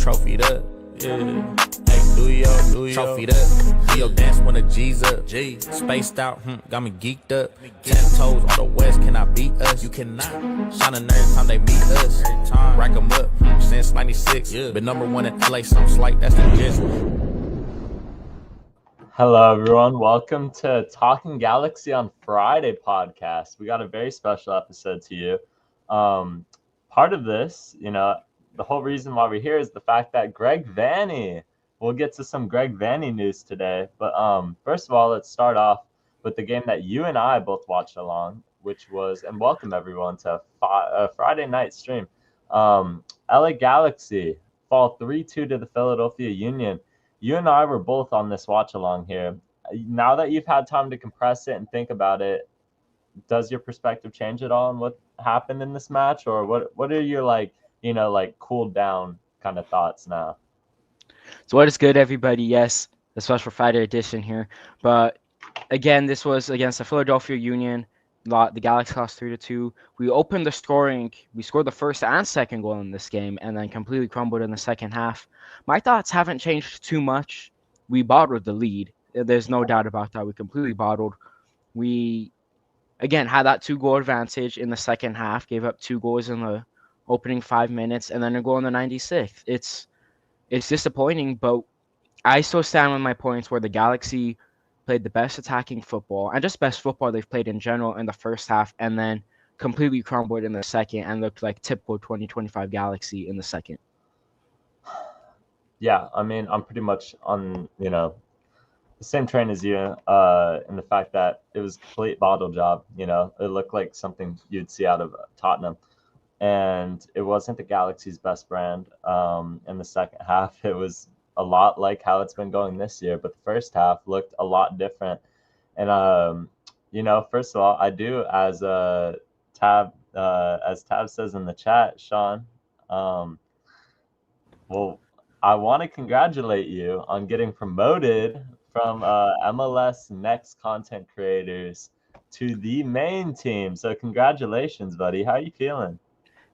trophied up. Yeah. Hey, do yo, trophied up. Do your dance when the G's up. Spaced out, got me geeked up. 10 toes on the west, can I beat us? You cannot. Shining every time they meet us. Rack 'em up, since 96. Been number one in LA, something slight, that's the gist. Hello, everyone. Welcome to Talkin Galaxy on Friday podcast. We got a very special episode to you. Part of this, the whole reason why we're here is the fact that Greg Vanney. We'll get to some Greg Vanney news today. But first of all, let's start off with the game that you and I both watched along, which was, and welcome everyone to a Friday night stream. LA Galaxy fall 3-2 to the Philadelphia Union. You and I were both on this watch along here. Now that you've had time to compress it and think about it, does your perspective change at all on what happened in this match, or what are your cooled down kind of thoughts now? So what is good, everybody? Yes, the special Friday edition here. But again, this was against the Philadelphia Union. The Galaxy lost 3-2. We opened the scoring. We scored the first and second goal in this game, and then completely crumbled in the second half. My thoughts haven't changed too much. We bottled the lead. There's no doubt about that. We completely bottled. We, again, had that 2-goal advantage in the second half. Gave up 2 goals in the opening 5 minutes, and then a goal in the 96th. It's disappointing, but I still stand with my points where the Galaxy played the best attacking football and just best football they've played in general in the first half, and then completely crumbled in the second and looked like typical 2025 Galaxy in the second. Yeah, I mean, I'm pretty much on, the same train as you in the fact that it was a complete bottle job. It looked like something you'd see out of Tottenham. And it wasn't the Galaxy's best brand. In the second half, it was a lot like how it's been going this year, but the first half looked a lot different. And first of all, I do, as Tab says in the chat, Sean. Well, I want to congratulate you on getting promoted from MLS Next Content Creators to the main team. So congratulations, buddy. How are you feeling?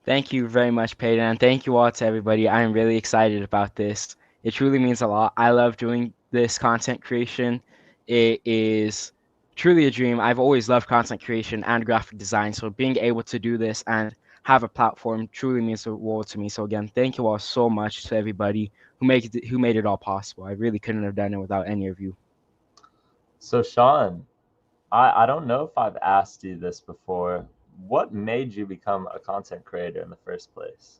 Thank you very much, Peyton, and thank you all to everybody. I am really excited about this. It truly means a lot. I love doing this content creation. It is truly a dream. I've always loved content creation and graphic design, so being able to do this and have a platform truly means the world to me. So again, thank you all so much to everybody who made it all possible. I really couldn't have done it without any of you. So Sean, I don't know if I've asked you this before. What made you become a content creator in the first place?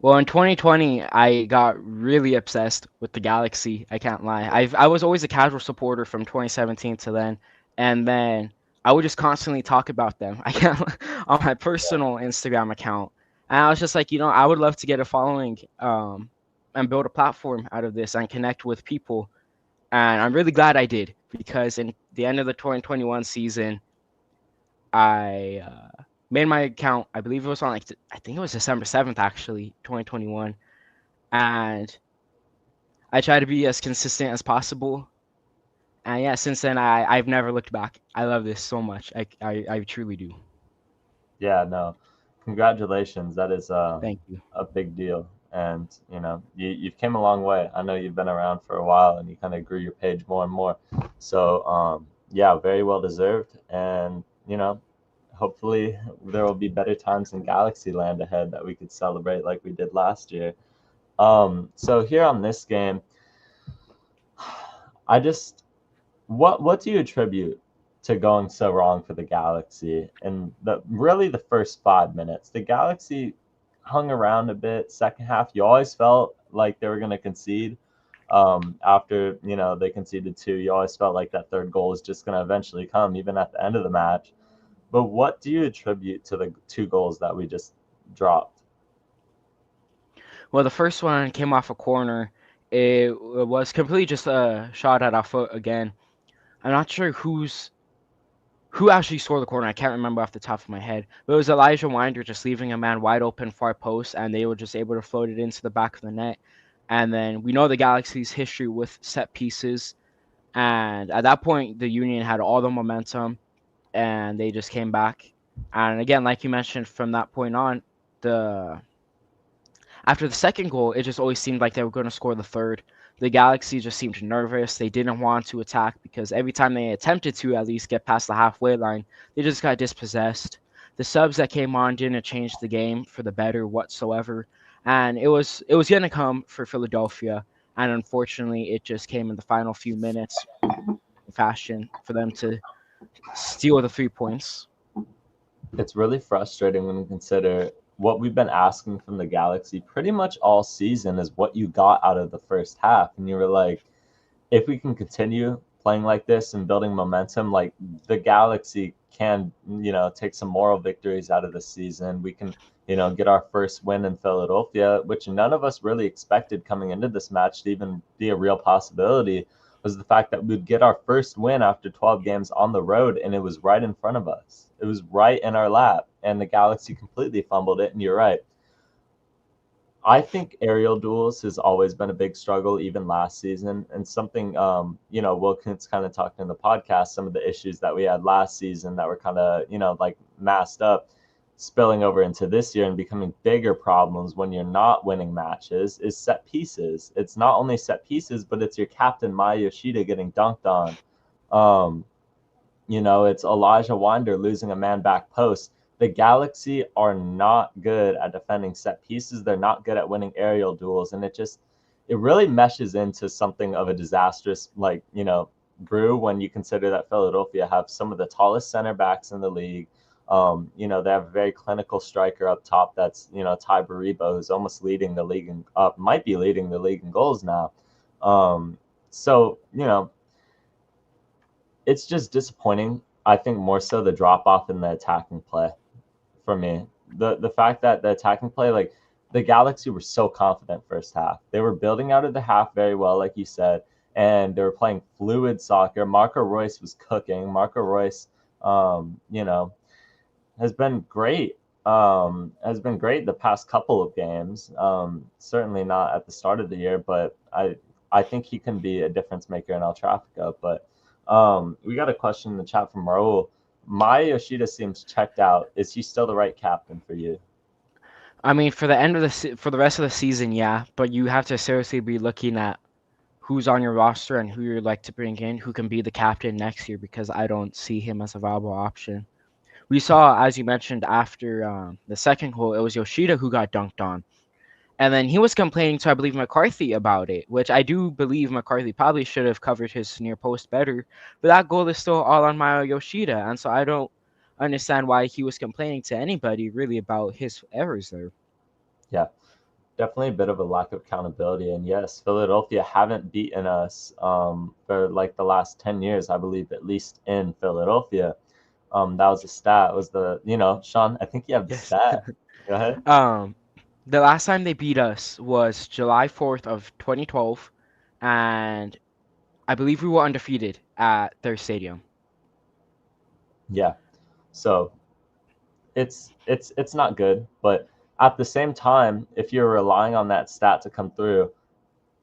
Well, in 2020, I got really obsessed with the Galaxy. I can't lie. I was always a casual supporter from 2017 to then, and then I would just constantly talk about them. I can't on my personal Instagram account, and I was just like, I would love to get a following, and build a platform out of this and connect with people. And I'm really glad I did, because in the end of the 2021 season, I made my account. I believe it was on I think it was December 7th, actually, 2021. And I try to be as consistent as possible. And yeah, since then, I've never looked back. I love this so much. I truly do. Yeah, no, congratulations. That is Thank you. a big deal. And, you've came a long way. I know you've been around for a while and you kind of grew your page more and more. So, yeah, very well deserved. And, hopefully there will be better times in Galaxy Land ahead that we could celebrate like we did last year. So here on this game, what do you attribute to going so wrong for the Galaxy in the first 5 minutes? The Galaxy hung around a bit. Second half, you always felt like they were going to concede. After they conceded 2, you always felt like that third goal is just going to eventually come, even at the end of the match. But what do you attribute to the 2 goals that we just dropped? Well, the first one came off a corner. It was completely just a shot at our foot again. I'm not sure who actually scored the corner. I can't remember off the top of my head. But it was Elijah Winder just leaving a man wide open far post, and they were just able to float it into the back of the net. And then we know the Galaxy's history with set pieces. And at that point, the Union had all the momentum, and they just came back. And again, like you mentioned, from that point on, after the second goal, it just always seemed like they were going to score the third. The Galaxy just seemed nervous. They didn't want to attack because every time they attempted to at least get past the halfway line, they just got dispossessed. The subs that came on didn't change the game for the better whatsoever, and it was going to come for Philadelphia, and unfortunately, it just came in the final few minutes fashion for them to steal the 3 points. It's really frustrating when you consider what we've been asking from the Galaxy pretty much all season is what you got out of the first half. And you were like, if we can continue playing like this and building momentum, like the Galaxy can, take some moral victories out of the season. We can, get our first win in Philadelphia, which none of us really expected coming into this match to even be a real possibility, was the fact that we'd get our first win after 12 games on the road, and it was right in front of us. It was right in our lap, and the Galaxy completely fumbled it, and you're right. I think aerial duels has always been a big struggle, even last season, and something Wilkins kind of talked in the podcast. Some of the issues that we had last season that were kind of like masked up, spilling over into this year and becoming bigger problems when you're not winning matches is set pieces. It's not only set pieces, but it's your captain Maya Yoshida getting dunked on. It's Elijah Winder losing a man back post. The Galaxy are not good at defending set pieces. They're not good at winning aerial duels. And it really meshes into something of a disastrous, brew when you consider that Philadelphia have some of the tallest center backs in the league. They have a very clinical striker up top that's, Ty Baribo, who's almost leading the league and might be leading the league in goals now. So, it's just disappointing. I think more so the drop off in the attacking play. For me, the fact that the attacking play, like the Galaxy were so confident first half. They were building out of the half very well, like you said, and they were playing fluid soccer. Marco Reus was cooking. Marco Reus, has been great. Has been great the past couple of games. Certainly not at the start of the year, but I think he can be a difference maker in El Tráfico. But we got a question in the chat from Raul. Maya Yoshida seems checked out. Is he still the right captain for you? I mean, for the rest of the season, yeah, but you have to seriously be looking at who's on your roster and who you'd like to bring in, who can be the captain next year, because I don't see him as a viable option. We saw, as you mentioned, after the second goal, it was Yoshida who got dunked on. And then he was complaining to, I believe, McCarthy about it, which I do believe McCarthy probably should have covered his near post better. But that goal is still all on Maya Yoshida. And so I don't understand why he was complaining to anybody really about his errors there. Yeah, definitely a bit of a lack of accountability. And yes, Philadelphia haven't beaten us for like the last 10 years, I believe, at least in Philadelphia. That was the stat. It was Sean, I think you have the stat. Go ahead. The last time they beat us was July 4th of 2012, and I believe we were undefeated at their stadium. Yeah. So it's not good, but at the same time, if you're relying on that stat to come through,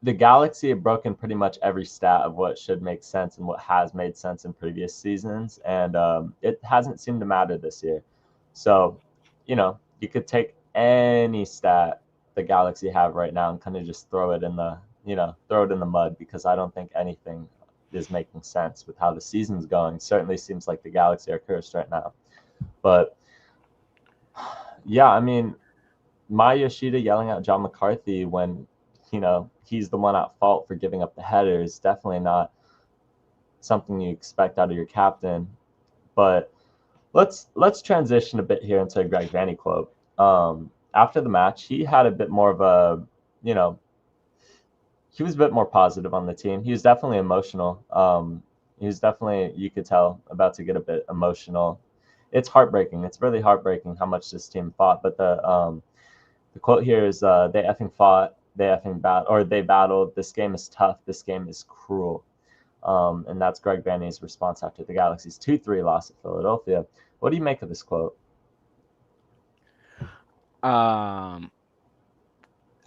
the Galaxy have broken pretty much every stat of what should make sense and what has made sense in previous seasons, and it hasn't seemed to matter this year. So, you could take any stat the Galaxy have right now and kind of just throw it in the mud, because I don't think anything is making sense with how the season's going. Certainly seems like the Galaxy are cursed right now. But yeah, I mean, Maya Yoshida yelling at John McCarthy when he's the one at fault for giving up the header is definitely not something you expect out of your captain. But let's transition a bit here into a Greg Vanney quote. After the match, he had a bit more of a, he was a bit more positive on the team. He was definitely emotional. He was definitely, you could tell, about to get a bit emotional. It's heartbreaking. It's really heartbreaking how much this team fought. But the quote here is, "They effing fought. They effing they battled. This game is tough. This game is cruel." And that's Greg Vanney's response after the Galaxy's 2-3 loss at Philadelphia. What do you make of this quote? I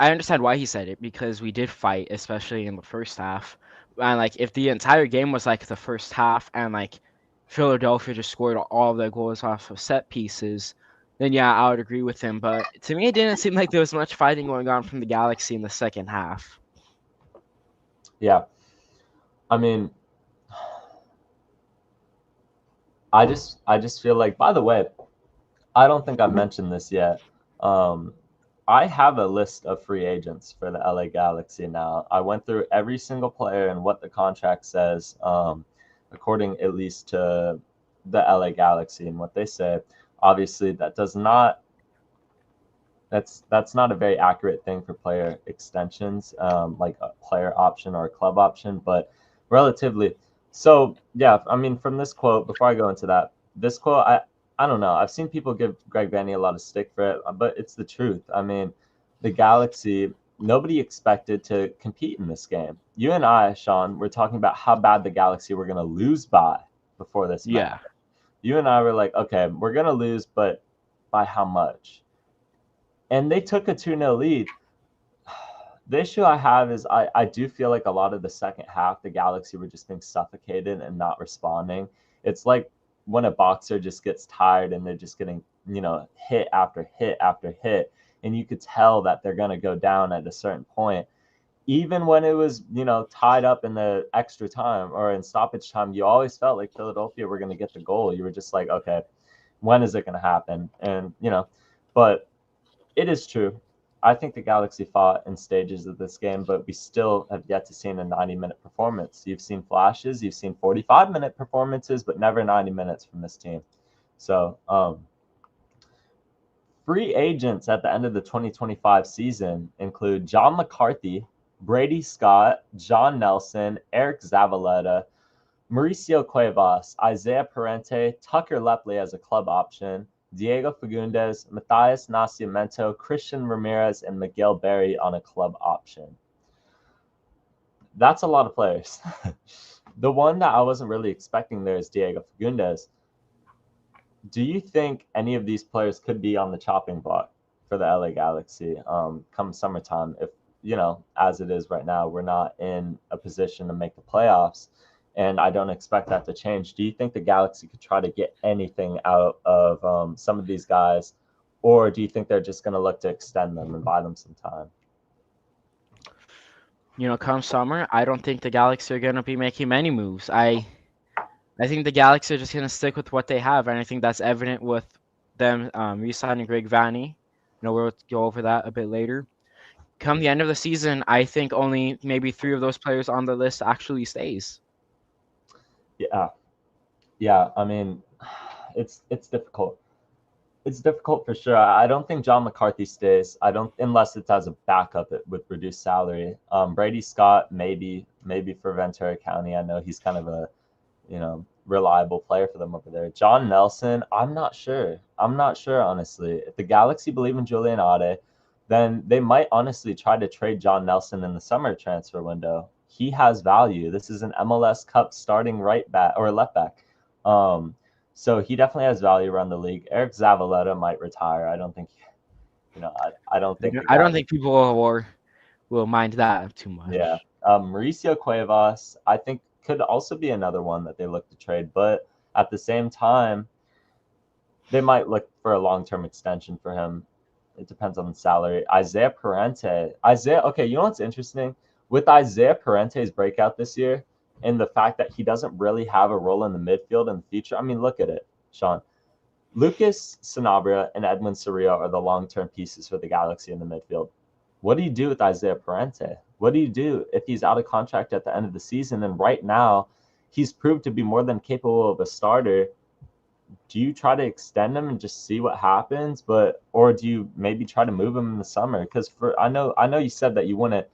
understand why he said it, because we did fight, especially in the first half. And like, if the entire game was like the first half, and like Philadelphia just scored all their goals off of set pieces, then yeah, I would agree with him. But to me, it didn't seem like there was much fighting going on from the Galaxy in the second half. Yeah. I mean, I just feel like, by the way, I don't think I've mentioned this yet. Um, I have a list of free agents for the LA Galaxy now. I went through every single player and what the contract says, according at least to the LA Galaxy and what they say. Obviously, that's not a very accurate thing for player extensions, like a player option or a club option, but relatively. So yeah, I mean, from this quote, before I go into that, this quote, I don't know. I've seen people give Greg Vanney a lot of stick for it, but it's the truth. I mean, the Galaxy, nobody expected to compete in this game. You and I, Sean, were talking about how bad the Galaxy were going to lose by before this Yeah. match. You and I were like, okay, we're going to lose, but by how much? And they took a 2-0 lead. The issue I have is I do feel like a lot of the second half, the Galaxy were just being suffocated and not responding. It's like when a boxer just gets tired and they're just getting, hit after hit after hit. And you could tell that they're going to go down at a certain point. Even when it was, tied up in the extra time or in stoppage time, you always felt like Philadelphia were going to get the goal. You were just like, okay, when is it going to happen? And, but it is true. I think the Galaxy fought in stages of this game, but we still have yet to see a 90-minute performance. You've seen flashes, you've seen 45-minute performances, but never 90 minutes from this team. So, free agents at the end of the 2025 season include John McCarthy, Brady Scott, John Nelson, Eric Zavaleta, Mauricio Cuevas, Isaiah Parente, Tucker Lepley as a club option, Diego Fagundes, Matthias Nascimento, Christian Ramirez, and Miguel Berry on a club option. That's a lot of players. The one that I wasn't really expecting there is Diego Fagundes. Do you think any of these players could be on the chopping block for the LA Galaxy come summertime? If, as it is right now, we're not in a position to make the playoffs, and I don't expect that to change. Do you think the Galaxy could try to get anything out of some of these guys, or do you think they're just going to look to extend them and buy them some time? Come summer, I don't think the Galaxy are going to be making many moves. I think the Galaxy are just going to stick with what they have, and I think that's evident with them re-signing Greg Vanney. We'll go over that a bit later. Come the end of the season, I think only maybe 3 of those players on the list actually stays. Yeah. I mean, it's difficult. It's difficult for sure. I don't think John McCarthy stays. I don't, unless it's as a backup with reduced salary. Brady Scott, maybe for Ventura County. I know he's kind of a, reliable player for them over there. John Nelson, I'm not sure. Honestly. If the Galaxy believe in Julian Ade, then they might honestly try to trade John Nelson in the summer transfer window. He has value. This is an MLS Cup starting right back or left back. So he definitely has value around the league. Eric Zavaleta might retire. I don't think, I don't think. I don't think people will mind that too much. Yeah. Mauricio Cuevas, I think, could also be another one that they look to trade. But at the same time, they might look for a long-term extension for him. It depends on the salary. Isaiah Parente. Okay, you know what's interesting? With Isaiah Parente's breakout this year, and the fact that he doesn't really have a role in the midfield in the future. I mean, look at it, Sean. Lucas Sanabria and Edwin Soria are the long-term pieces for the Galaxy in the midfield. What do you do with Isaiah Parente? What do you do if he's out of contract at the end of the season? And right now, he's proved to be more than capable of a starter. Do you try to extend him and just see what happens? Or do you maybe try to move him in the summer? Because I know you said that you wouldn't,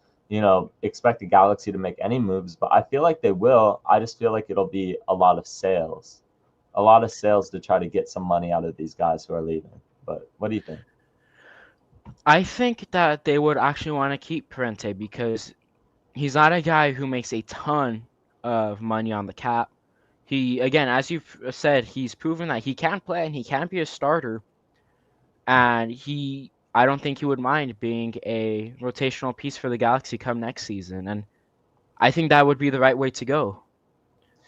expect the Galaxy to make any moves, but I feel like they will. I just feel like it'll be a lot of sales to try to get some money out of these guys who are leaving. But what do you think? I think that they would actually want to keep Parente because he's not a guy who makes a ton of money on the cap. He, again, as you've said, he's proven that he can play and he can be a starter. And I don't think he would mind being a rotational piece for the Galaxy come next season. And I think that would be the right way to go.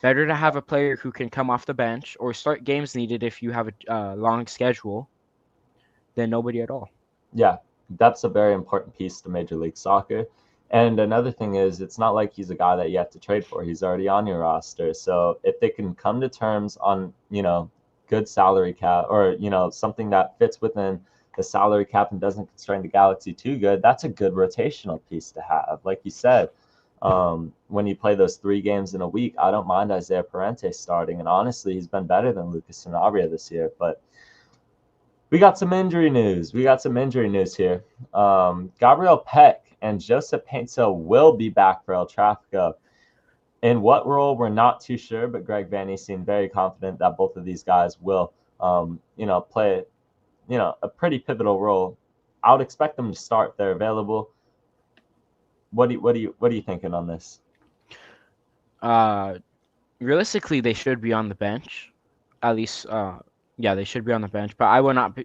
Better to have a player who can come off the bench or start games needed if you have a long schedule. than nobody at all. Yeah, that's a very important piece to Major League Soccer. And another thing is, it's not like he's a guy that you have to trade for. He's already on your roster. So if they can come to terms on, good salary cap, or, something that fits within the salary cap and doesn't constrain the Galaxy too good, that's a good rotational piece to have. Like you said, when you play those 3 games in a week, I don't mind Isaiah Parente starting. And honestly, he's been better than Lucas Sanabria this year. But we got some injury news. Here. Gabriel Peck and Joseph Paintsil will be back for El Tráfico. In what role, we're not too sure, but Greg Vanney seemed very confident that both of these guys will, play, a pretty pivotal role. I would expect them to start if they're available. What are you thinking on this? Realistically, they should be on the bench. At least, yeah, they should be on the bench. But I would not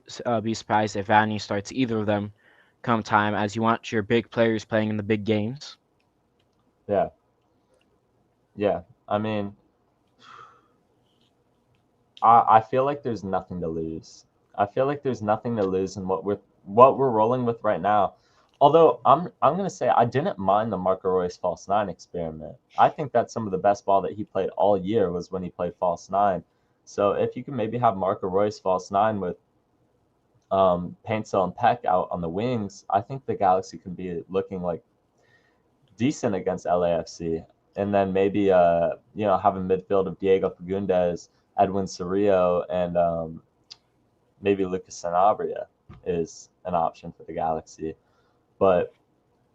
be surprised if Vanney starts either of them come time, as you want your big players playing in the big games. Yeah. I mean, I feel like there's nothing to lose. In what we're rolling with right now. Although I'm gonna say I didn't mind the Marco Royce false 9 experiment. I think that some of the best ball that he played all year was when he played false 9. So if you can maybe have Marco Royce false 9 with Paintsil and Peck out on the wings, I think the Galaxy can be looking like decent against LAFC. And then maybe have a midfield of Diego Fagundes, Edwin Cerrillo, and maybe Lucas Sanabria is an option for the Galaxy. But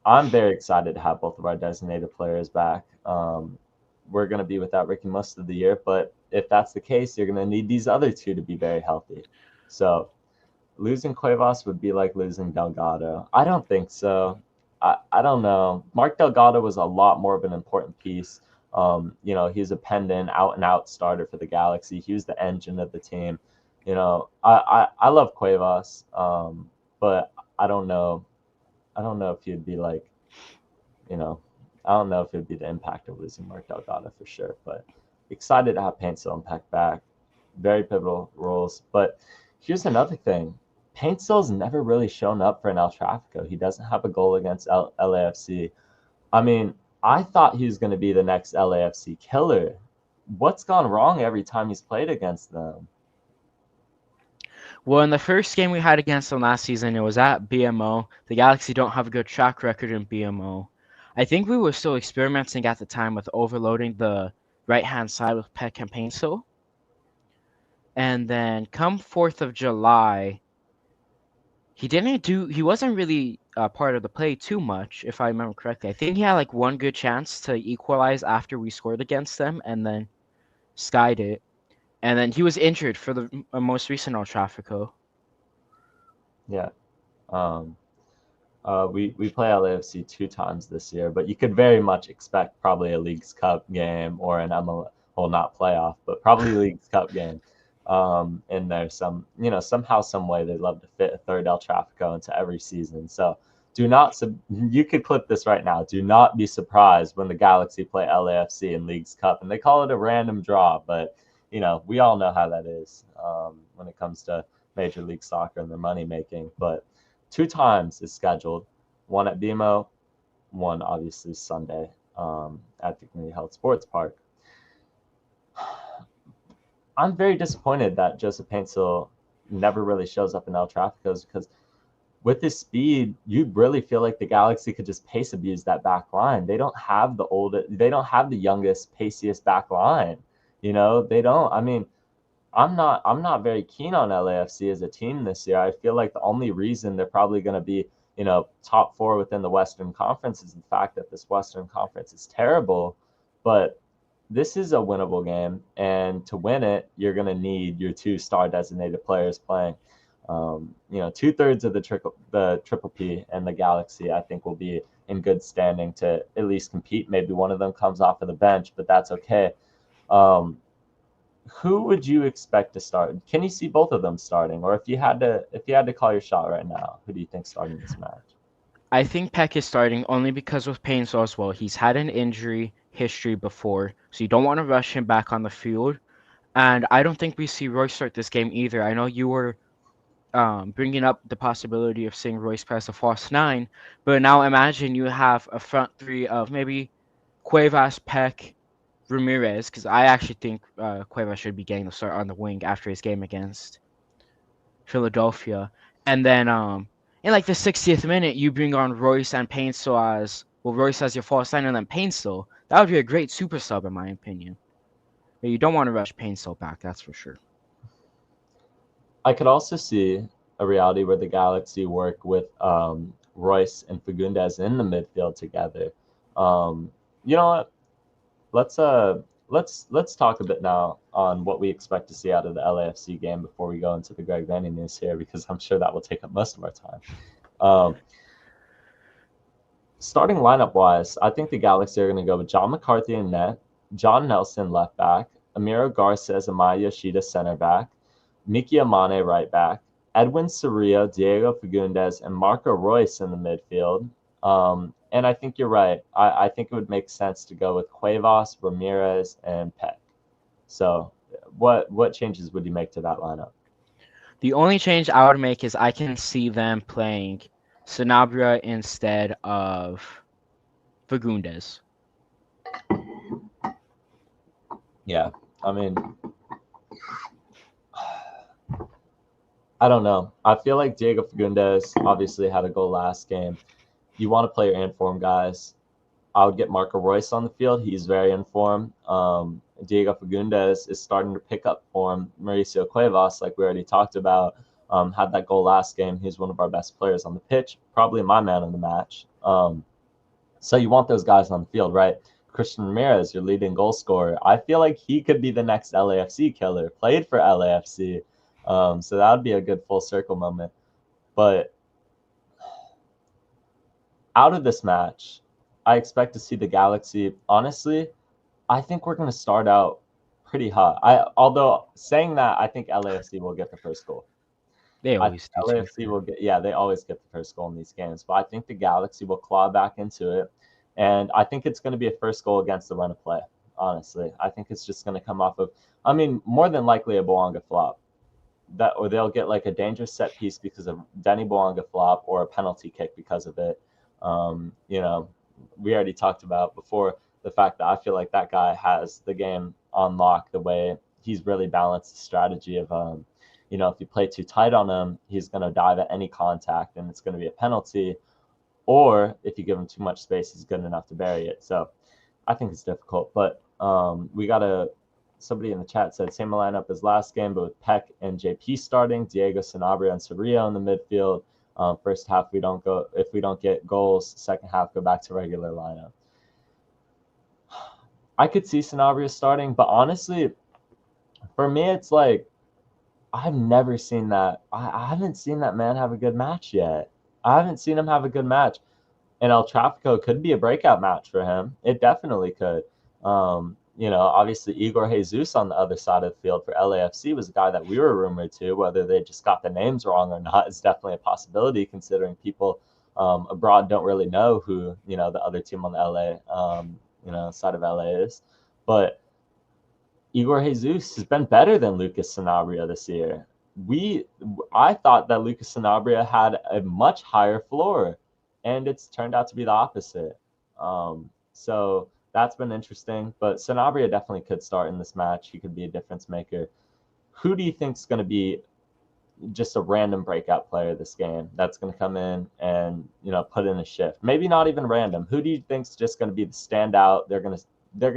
I'm very excited to have both of our designated players back. We're going to be without Ricky most of the year, but if that's the case, you're going to need these other 2 to be very healthy. So losing Cuevas would be like losing Delgado. I don't think so. I don't know. Mark Delgado was a lot more of an important piece. He's a pendant, out-and-out starter for the Galaxy. He was the engine of the team. I love Cuevas, but I don't know. I don't know if he'd be like, I don't know if it'd be the impact of losing Mark Delgado for sure. But excited to have Paintsil and Peck back. Very pivotal roles. But here's another thing. Paintsil's never really shown up for an El Tráfico. He doesn't have a goal against LAFC. I mean, I thought he was going to be the next LAFC killer. What's gone wrong every time he's played against them? Well, in the first game we had against them last season, it was at BMO. The Galaxy don't have a good track record in BMO. I think we were still experimenting at the time with overloading the right-hand side with Peck and Paintsil. And then come 4th of July, he wasn't really part of the play too much, if I remember correctly. I think he had like one good chance to equalize after we scored against them and then skied it. And then he was injured for the most recent El Tráfico. Yeah. We play LAFC 2 times this year, but you could very much expect probably a Leagues Cup game or an MLS, well, not playoff, but probably Leagues Cup game. In there, somehow, some way they'd love to fit a third El Tráfico into every season. So you could clip this right now. Do not be surprised when the Galaxy play LAFC in Leagues Cup, and they call it a random draw, but we all know how that is when it comes to Major League Soccer and their money making. But 2 times is scheduled, one at BMO, one obviously Sunday at the Community Health Sports Park. I'm very disappointed that Joseph Paintsil never really shows up in El Tráficos, because with his speed, you really feel like the Galaxy could just pace abuse that back line. They don't have the youngest, paciest back line. They don't. I mean, I'm not very keen on LAFC as a team this year. I feel like the only reason they're probably going to be, top 4 within the Western Conference is the fact that this Western Conference is terrible. But this is a winnable game, and to win it, you're going to need your 2 star designated players playing. 2/3 of the Triple P and the Galaxy, I think, will be in good standing to at least compete. Maybe one of them comes off of the bench, but that's okay. Who would you expect to start? Can you see both of them starting, or if you had to call your shot right now, who do you think starting this match? I think Peck is starting only because with Paintsil as well. He's had an injury history before, so you don't want to rush him back on the field. And I don't think we see Roy start this game either. I know you were bringing up the possibility of seeing Royce pass a false nine. But now imagine you have a front three of maybe Cuevas, Peck, Ramirez, because I actually think Cuevas should be getting the start on the wing after his game against Philadelphia. And then in like the 60th minute, you bring on Royce and Painstill as well. Royce as your false nine, and then Painstill. That would be a great super sub, in my opinion. But you don't want to rush Painstill back, that's for sure. I could also see a reality where the Galaxy work with Royce and Fagundes in the midfield together. You know what? Let's talk a bit now on what we expect to see out of the LAFC game before we go into the Greg Vanney news here, because I'm sure that will take up most of our time. Starting lineup wise, I think the Galaxy are going to go with John McCarthy in net, John Nelson left back, Amiro Garces, Amaya Yoshida center back, Miki Amane right back, Edwin Cerrillo, Diego Fagundes, and Marco Royce in the midfield. And I think you're right. I think it would make sense to go with Cuevas, Ramirez, and Peck. So what changes would you make to that lineup? The only change I would make is I can see them playing Sanabria instead of Fagundes. Yeah, I mean, I don't know. I feel like Diego Fagundes obviously had a goal last game. You want to play your in-form guys. I would get Marco Royce on the field. He's very in form. Diego Fagundes is starting to pick up form. Mauricio Cuevas, like we already talked about, had that goal last game. He's one of our best players on the pitch, probably my man of the match. So you want those guys on the field, right? Christian Ramirez, your leading goal scorer. I feel like he could be the next LAFC killer. Played for LAFC. So that would be a good full circle moment. But out of this match, I expect to see the Galaxy. Honestly, I think we're going to start out pretty hot. Although saying that, I think LAFC will get the first goal. They always do. LAFC will get, yeah, they always get the first goal in these games. But I think the Galaxy will claw back into it, and I think it's going to be a first goal against the run of play. Honestly, I think it's just going to come off of, I mean, more than likely a Bouanga flop. Or they'll get like a dangerous set piece because of Denny Bouanga flop, or a penalty kick because of it. You know, we already talked about before the fact that I feel like that guy has the game on lock, the way he's really balanced the strategy of, you know, if you play too tight on him, he's going to dive at any contact and it's going to be a penalty. Or if you give him too much space, he's good enough to bury it. So I think it's difficult. But we got to, somebody in the chat said same lineup as last game, but with Peck and JP starting, Diego, Sanabria, and Cerrillo in the midfield. First half, if we don't get goals. Second half, go back to regular lineup. I could see Sanabria starting, but honestly, for me, it's like I've never seen that. I haven't seen that man have a good match yet. I haven't seen him have a good match. And El Tráfico could be a breakout match for him. It definitely could. You know, obviously Igor Jesus on the other side of the field for LAFC was a guy that we were rumored to. Whether they just got the names wrong or not is definitely a possibility, considering people abroad don't really know who, you know, the other team on the LA, you know, side of LA is. But Igor Jesus has been better than Lucas Sanabria this year. I thought that Lucas Sanabria had a much higher floor, and it's turned out to be the opposite. So that's been interesting, but Sanabria definitely could start in this match. He could be a difference maker. Who do you think is going to be just a random breakout player this game that's going to come in and, you know, put in a shift? Maybe not even random. Who do you think is just going to be the standout? They're going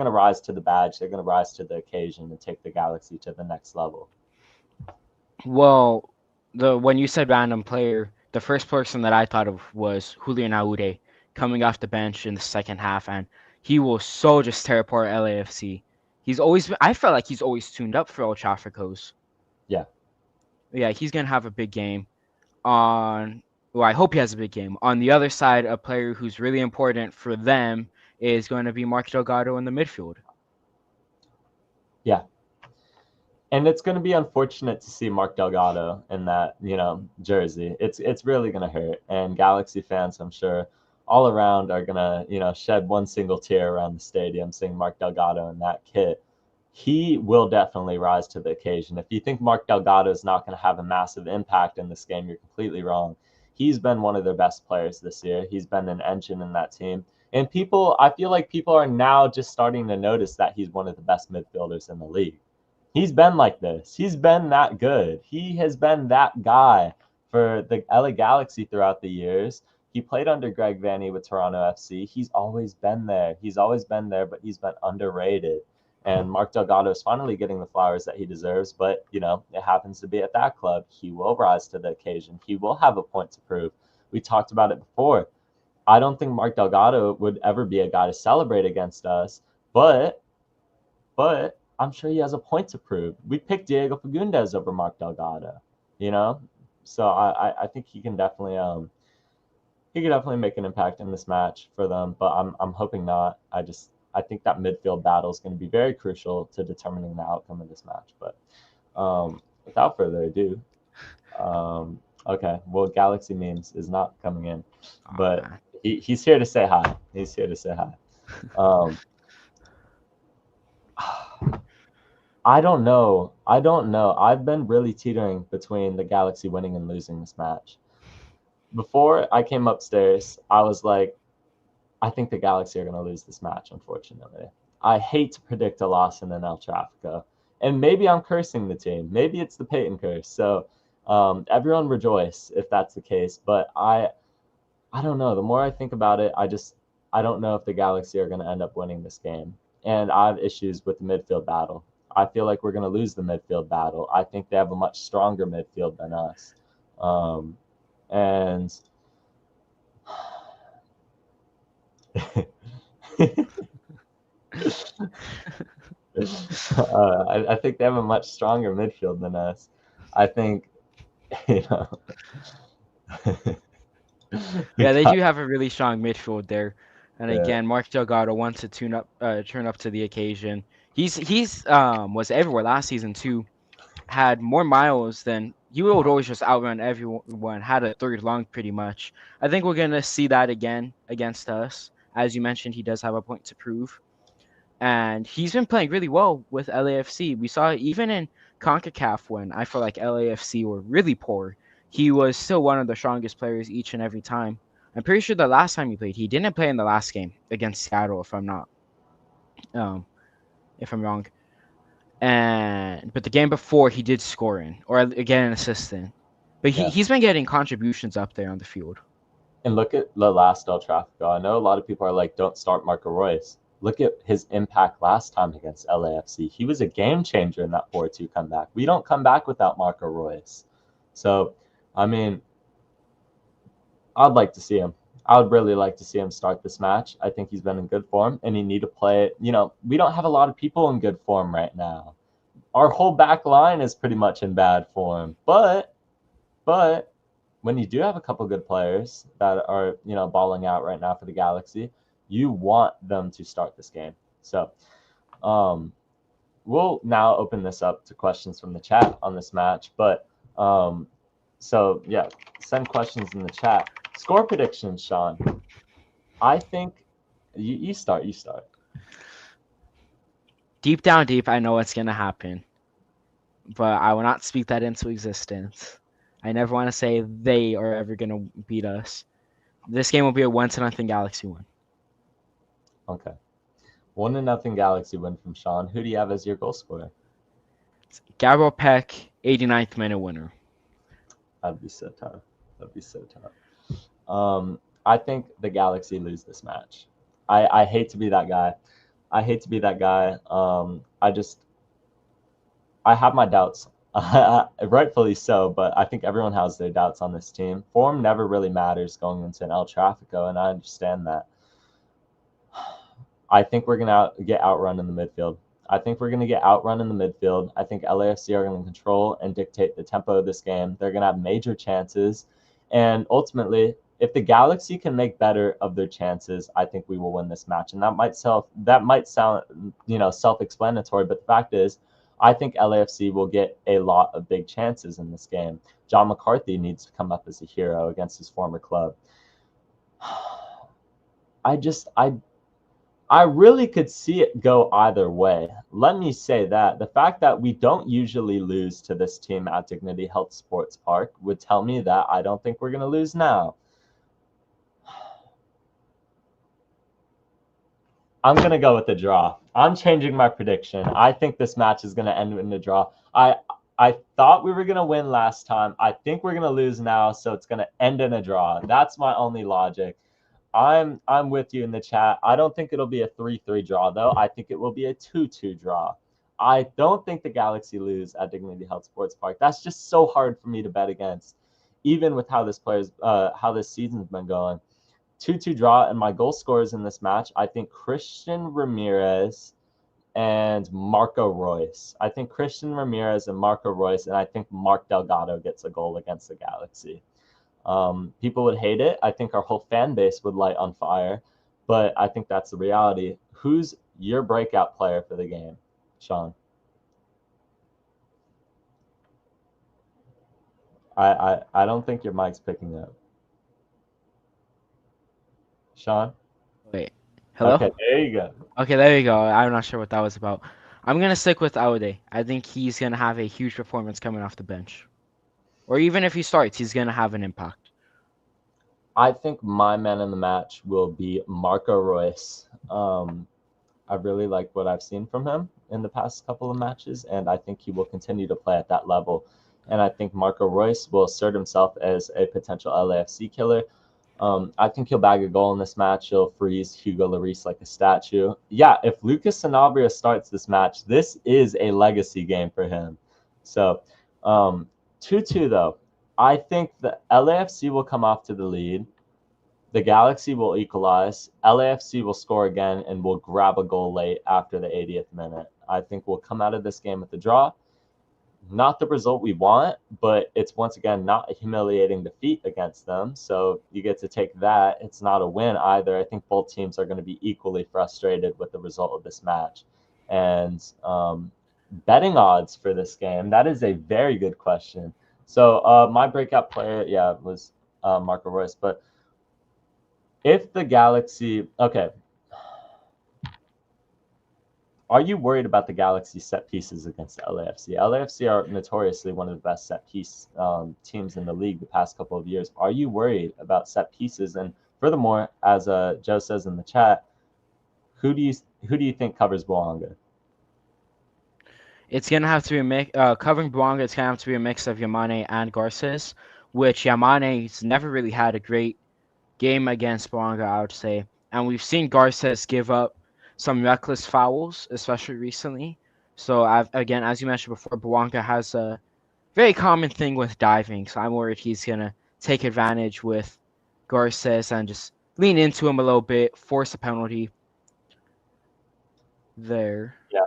to rise to the badge. They're going to rise to the occasion and take the Galaxy to the next level. Well, when you said random player, the first person that I thought of was Julian Aude coming off the bench in the second half, and he will so just tear apart LAFC. I felt like he's always tuned up for El Tráficos. Yeah. Yeah, he's going to have a big game. Well, I hope he has a big game. On the other side, a player who's really important for them is going to be Mark Delgado in the midfield. Yeah. And it's going to be unfortunate to see Mark Delgado in that, you know, jersey. It's really going to hurt. And Galaxy fans, I'm sure, all around are going to, you know, shed one single tear around the stadium seeing Mark Delgado in that kit. he will definitely rise to the occasion. If you think Mark Delgado is not going to have a massive impact in this game, you're completely wrong. He's been one of their best players this year. He's been an engine in that team. And I feel like people are now just starting to notice that he's one of the best midfielders in the league. He's been like this. He's been that good. He has been that guy for the LA Galaxy throughout the years. He played under Greg Vanney with Toronto FC. He's always been there. But he's been underrated. And Mark Delgado is finally getting the flowers that he deserves. But, it happens to be at that club. He will rise to the occasion. He will have a point to prove. We talked about it before. I don't think Mark Delgado would ever be a guy to celebrate against us. But I'm sure he has a point to prove. We picked Diego Fagundes over Mark Delgado, So I think he can definitely make an impact in this match for them, but I'm hoping not. I think that midfield battle is going to be very crucial to determining the outcome of this match. But without further ado, okay, well, Galaxy Memes is not coming in, but he's here to say hi. He's here to say hi. I don't know. I've been really teetering between the Galaxy winning and losing this match. Before I came upstairs, I was like, I think the Galaxy are going to lose this match, unfortunately. I hate to predict a loss in an El Tráfico. And maybe I'm cursing the team. Maybe it's the Peyton curse. So everyone rejoice if that's the case. But I don't know. The more I think about it, I don't know if the Galaxy are going to end up winning this game. And I have issues with the midfield battle. I feel like we're going to lose the midfield battle. I think they have a much stronger midfield than us. And I think they have a much stronger midfield than us. I think, Yeah, they do have a really strong midfield there. And again, Mark Delgado wants to turn up to the occasion. He's was everywhere last season too. Had more miles than you would always just outrun everyone. Had a third long pretty much. I think we're gonna see that again against us. As you mentioned, he does have a point to prove, and he's been playing really well with LAFC. We saw it even in CONCACAF when I feel like LAFC were really poor. He was still one of the strongest players each and every time. I'm pretty sure the last time he played, he didn't play in the last game against Seattle, if I'm wrong. But the game before he did score in, or again an assist in. But he's been getting contributions up there on the field. And look at the last El Tráfico. I know a lot of people are like, don't start Marco Reus. Look at his impact last time against LAFC. He was a game changer in that 4-2 comeback. We don't come back without Marco Reus. So, I mean, I'd like to see him. I would really like to see him start this match. I think he's been in good form, and he need to play. We don't have a lot of people in good form right now. Our whole back line is pretty much in bad form. But when you do have a couple good players that are, balling out right now for the Galaxy, you want them to start this game. So we'll now open this up to questions from the chat on this match. But send questions in the chat. Score predictions, Sean. I think you start. Deep down, I know what's going to happen. But I will not speak that into existence. I never want to say they are ever going to beat us. This game will be a 1-0 Galaxy win. Okay. 1-0 Galaxy win from Sean. Who do you have as your goal scorer? Gabriel Peck, 89th minute winner. That'd be so tough. I think the Galaxy lose this match. I hate to be that guy. I have my doubts. Rightfully so, but I think everyone has their doubts on this team. Form never really matters going into an El Tráfico, and I understand that. I think we're going to get outrun in the midfield. I think LAFC are going to control and dictate the tempo of this game. They're going to have major chances. And ultimately, if the Galaxy can make better of their chances, I think we will win this match. And that might sound, self-explanatory, but the fact is, I think LAFC will get a lot of big chances in this game. John McCarthy needs to come up as a hero against his former club. I really could see it go either way. Let me say that. The fact that we don't usually lose to this team at Dignity Health Sports Park would tell me that I don't think we're going to lose now. I'm going to go with the draw. I'm changing my prediction. I think this match is going to end in a draw. I thought we were going to win last time. I think we're going to lose now, so it's going to end in a draw. That's my only logic. I'm with you in the chat. I don't think it'll be a 3-3 draw, though. I think it will be a 2-2 draw. I don't think the Galaxy lose at Dignity Health Sports Park. That's just so hard for me to bet against, even with how this season's been going. 2-2 draw, and my goal scorers in this match, I think Christian Ramirez and Marco Royce. I think Christian Ramirez and Marco Royce, and I think Mark Delgado gets a goal against the Galaxy. People would hate it. I think our whole fan base would light on fire, but I think that's the reality. Who's your breakout player for the game, Sean? I don't think your mic's picking up. Sean? Wait. Hello? Okay, there you go. Okay, there you go. I'm not sure what that was about. I'm going to stick with Aude. I think he's going to have a huge performance coming off the bench. Or even if he starts, he's going to have an impact. I think my man in the match will be Marco Royce. I really like what I've seen from him in the past couple of matches, and I think he will continue to play at that level. And I think Marco Royce will assert himself as a potential LAFC killer. I think he'll bag a goal in this match. He'll freeze Hugo Lloris like a statue. Yeah, if Lucas Sanabria starts this match, this is a legacy game for him. So 2-2 though. I think the LAFC will come off to the lead. The Galaxy will equalize. LAFC will score again and will grab a goal late after the 80th minute. I think we'll come out of this game with a draw. Not the result we want, but it's once again not a humiliating defeat against them. So you get to take that. It's not a win either. I think both teams are going to be equally frustrated with the result of this match. And betting odds for this game, that is a very good question. So my breakout player, was Marco Royce. But if the Galaxy, okay, are you worried about the Galaxy set pieces against the LAFC? LAFC are notoriously one of the best set piece teams in the league the past couple of years. Are you worried about set pieces? And furthermore, as Joe says in the chat, who do you think covers Boanga? It's going to have to be a mix. Covering Boanga, it's going to have to be a mix of Yamane and Garces, which Yamane's never really had a great game against Boanga, I would say. And we've seen Garces give up some reckless fouls, especially recently. So, again, as you mentioned before, Boanga has a very common thing with diving. So I'm worried he's going to take advantage with Garces and just lean into him a little bit, force a penalty there. Yeah.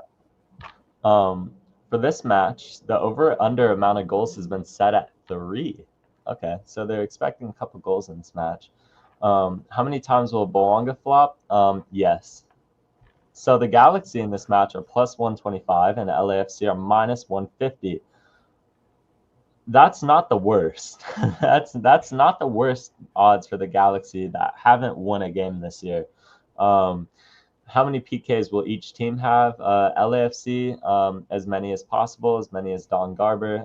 For this match, the over-under amount of goals has been set at 3. Okay, so they're expecting a couple goals in this match. How many times will Boanga flop? Yes. So the Galaxy in this match are plus 125 and the LAFC are minus 150. That's not the worst. that's not the worst odds for the Galaxy that haven't won a game this year. How many PKs will each team have? LAFC, as many as possible, as many as Don Garber,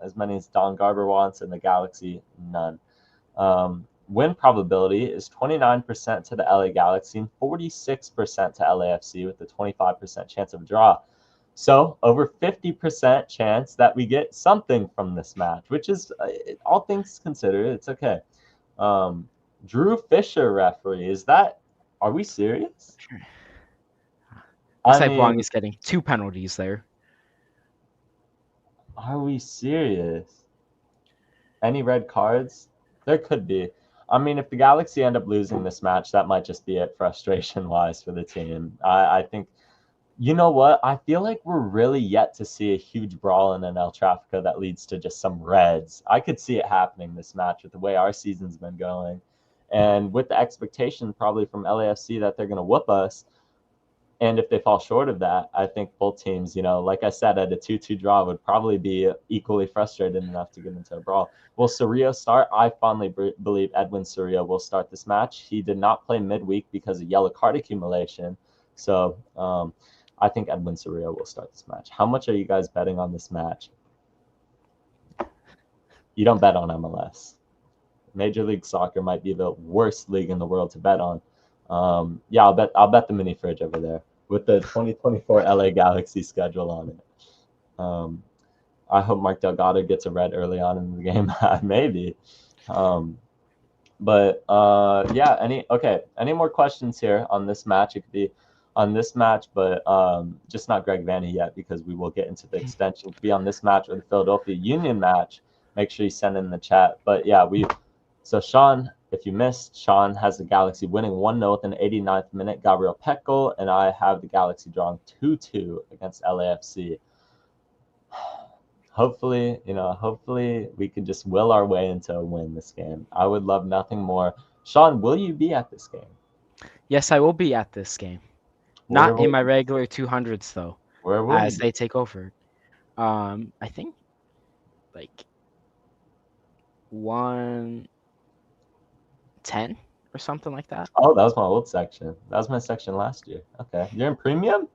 as many as Don Garber wants, and the Galaxy, none. Win probability is 29% to the LA Galaxy and 46% to LAFC with a 25% chance of a draw. So over 50% chance that we get something from this match, which is, all things considered, it's okay. Drew Fisher referee, are we serious? Looks like Boanga's getting 2 penalties there. Are we serious? Any red cards? There could be. I mean, if the Galaxy end up losing this match, that might just be it frustration-wise for the team. I think, you know what? I feel like we're really yet to see a huge brawl in an El Tráfico that leads to just some reds. I could see it happening this match with the way our season's been going. And with the expectation probably from LAFC that they're going to whoop us, And if they fall short of that, I think both teams, like I said, at a 2-2 draw would probably be equally frustrated enough to get into a brawl. Will Cerrillo start? I fondly believe Edwin Cerrillo will start this match. He did not play midweek because of yellow card accumulation. So I think Edwin Cerrillo will start this match. How much are you guys betting on this match? You don't bet on MLS. Major League Soccer might be the worst league in the world to bet on. Yeah, I'll bet the mini fridge over there with the 2024 LA Galaxy schedule on it. I hope Mark Delgado gets a red early on in the game. Maybe. Yeah, any more questions here on this match? It could be on this match, but just not Greg Vanney yet, because we will get into the extension. It could be on this match or the Philadelphia Union match. Make sure you send in the chat. But yeah, so Sean, if you missed, Sean has the Galaxy winning 1-0 in the 89th minute, Gabriel Peckel, and I have the Galaxy drawing 2-2 against LAFC. Hopefully we can just will our way into a win this game. I would love nothing more. Sean, will you be at this game? Yes, I will be at this game. Not in my regular 200s though. Where will as they take over? I think like 110 or something like that. Oh, that was my old section. That was my section last year. Okay, you're in premium.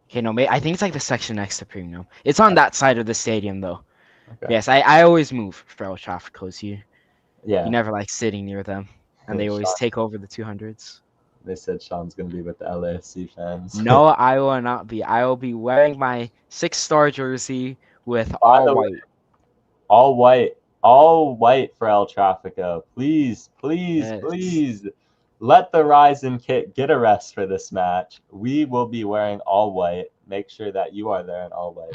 Okay, no, I think it's like the section next to premium. It's on that side of the stadium though. Okay. Yes, I always move for El Tráfico. You Yeah. never like sitting near them, and they always take over the 200s. They said Sean's gonna be with the LAFC fans. No, I will not be. I will be wearing my 6-star jersey with all white. All white for El Tráfico. Please, Yes. please. Let the Ryzen kit get a rest for this match. We will be wearing all white. Make sure that you are there in all white.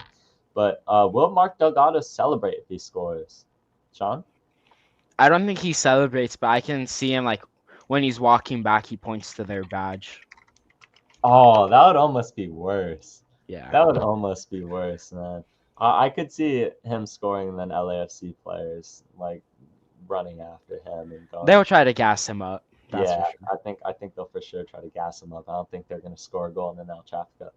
But will Mark Delgado celebrate if he scores? Sean? I don't think he celebrates, but I can see him like when he's walking back, he points to their badge. Oh, that would almost be worse. Yeah. That would almost be worse, man. I could see him scoring, then LAFC players like running after him and going. They'll try to gas him up. That's Yeah, for sure. I think they'll for sure try to gas him up. I don't think they're going to score a goal in the El Tráfico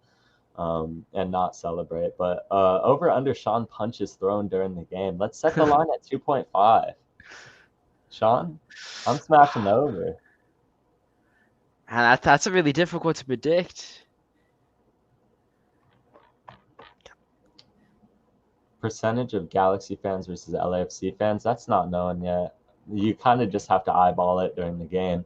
and not celebrate. But over under Sean punches thrown during the game. Let's set the line at 2.5. Sean, I'm smashing over. And that's really difficult to predict. Percentage of Galaxy fans versus LAFC fans, that's not known yet. You kind of just have to eyeball it during the game.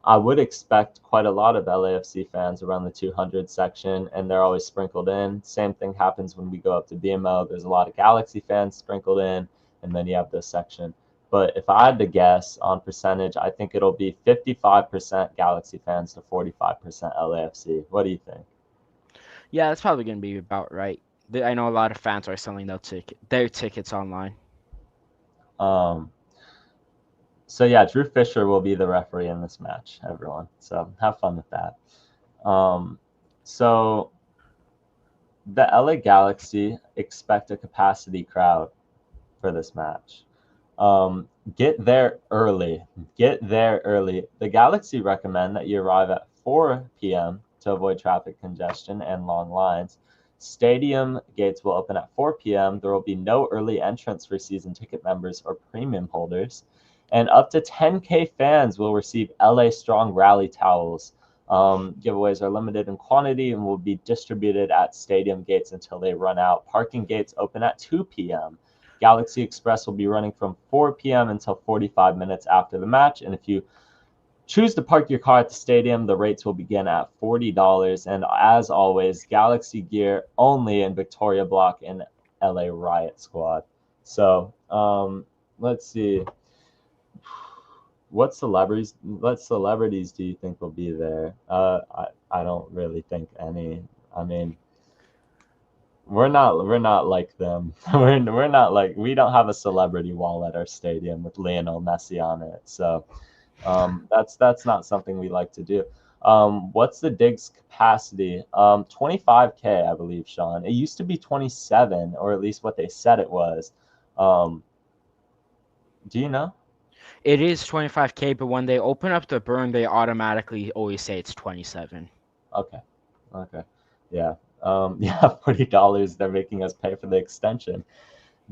I would expect quite a lot of LAFC fans around the 200 section, and they're always sprinkled in. Same thing happens when we go up to BMO. There's a lot of Galaxy fans sprinkled in, and then you have this section. But if I had to guess on percentage, I think it'll be 55% Galaxy fans to 45% LAFC. What do you think? Yeah, that's probably going to be about right. I know a lot of fans are selling their tickets online. So yeah, Drew Fisher will be the referee in this match, everyone. So have fun with that. So the LA Galaxy expect a capacity crowd for this match. Get there early. The Galaxy recommend that you arrive at 4 p.m. to avoid traffic congestion and long lines. Stadium gates will open at 4 p.m. There will be no early entrance for season ticket members or premium holders. And up to 10K fans will receive LA Strong Rally towels. Giveaways are limited in quantity and will be distributed at stadium gates until they run out. Parking gates open at 2 p.m. Galaxy Express will be running from 4 p.m. until 45 minutes after the match. And if you choose to park your car at the stadium, the rates will begin at $40. And as always, Galaxy gear only in Victoria Block and LA Riot Squad. So let's see. What celebrities do you think will be there? I don't really think any. I mean, we're not like them. we're not like, we don't have a celebrity wall at our stadium with Lionel Messi on it. So that's not something we like to do. What's the digs capacity? 25K, I believe, Sean. It used to be 27, or at least what they said it was. Do you know? It is 25K, but when they open up the burn, they automatically always say it's 27. Okay. Yeah. Yeah, $40 they're making us pay for the extension.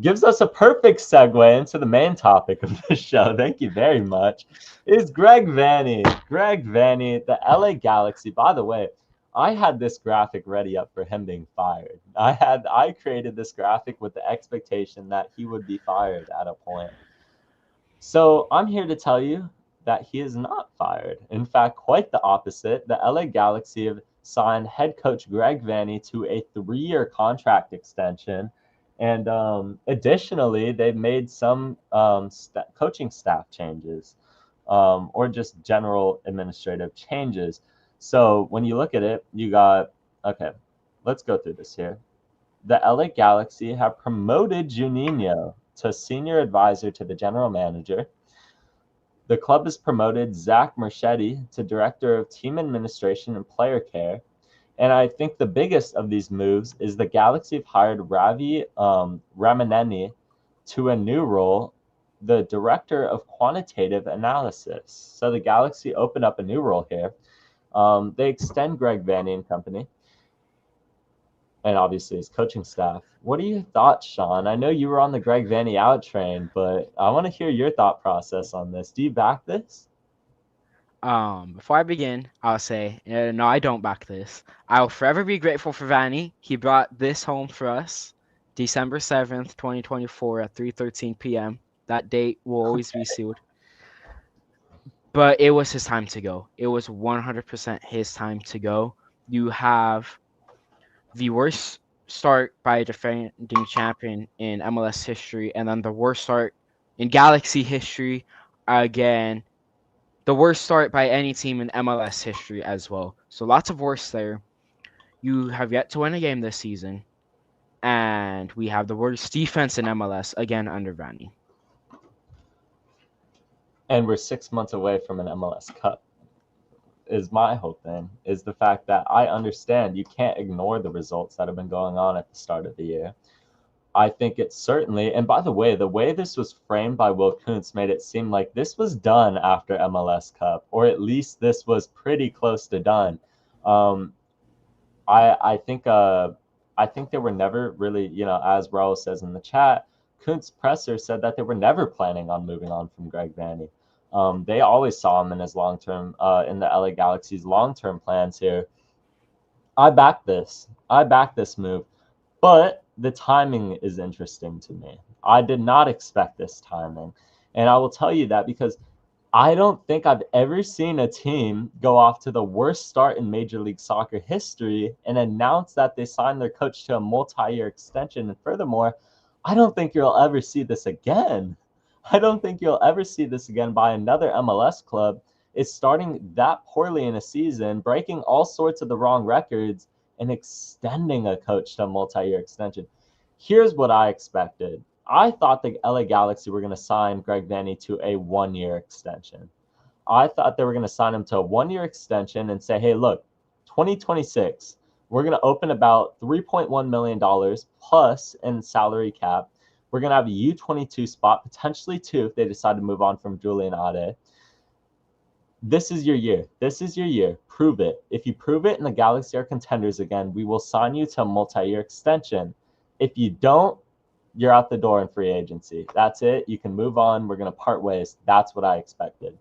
Gives us a perfect segue into the main topic of the show. Thank you very much. Is Greg Vanney. Greg Vanney, the LA Galaxy. By the way, I had this graphic ready up for him being fired. I created this graphic with the expectation that he would be fired at a point. So I'm here to tell you that he is not fired. In fact, quite the opposite. The LA Galaxy have signed head coach Greg Vanney to a 3-year contract extension. And additionally, they've made some coaching staff changes or just general administrative changes. So when you look at it, you got, okay, let's go through this here. The LA Galaxy have promoted Juninho to senior advisor to the general manager. The club has promoted Zach Marchetti to director of team administration and player care. And I think the biggest of these moves is the Galaxy have hired Ravi Ramaneni to a new role, the director of quantitative analysis. So the Galaxy open up a new role here. They extend Greg Vanney and company, and obviously his coaching staff. What are your thoughts, Sean? I know you were on the Greg Vanney out train, but I want to hear your thought process on this. Do you back this? Before I begin, I'll say, no, I don't back this. I'll forever be grateful for Vanny. He brought this home for us, December 7th, 2024 at 3:13 p.m. That date will always be sealed. But it was his time to go. It was 100% his time to go. You have the worst start by a defending champion in MLS history, and then the worst start in Galaxy history again. The worst start by any team in MLS history as well. So lots of worst there. You have yet to win a game this season, and we have the worst defense in MLS again under Vanny. And we're 6 months away from an MLS Cup. Is my whole thing, is the fact that I understand you can't ignore the results that have been going on at the start of the year. I think it's certainly, and by the way this was framed by Will Kuntz made it seem like this was done after MLS Cup, or at least this was pretty close to done. I think they were never really, as Raul says in the chat, Kuntz presser said that they were never planning on moving on from Greg Vanney. They always saw him in his long-term, in the LA Galaxy's long-term plans here. I back this move, but the timing is interesting to me. I did not expect this timing, and I will tell you that because I don't think I've ever seen a team go off to the worst start in Major League Soccer history and announce that they signed their coach to a multi-year extension. And furthermore, I don't think you'll ever see this again. I don't think you'll ever see this again by another MLS club. Is starting that poorly in a season, breaking all sorts of the wrong records, and extending a coach to a multi-year extension. Here's what I expected. I thought the LA Galaxy were going to sign Greg Vanney to a 1-year extension. I thought they were going to sign him to a 1-year extension and say, hey, look, 2026, we're going to open about $3.1 million plus in salary cap. We're going to have a U22 spot, potentially 2 if they decide to move on from Julian Ade. This is your year. This is your year. Prove it. If you prove it and the Galaxy are contenders again, we will sign you to a multi-year extension. If you don't, you're out the door in free agency. That's it. You can move on. We're going to part ways. That's what I expected.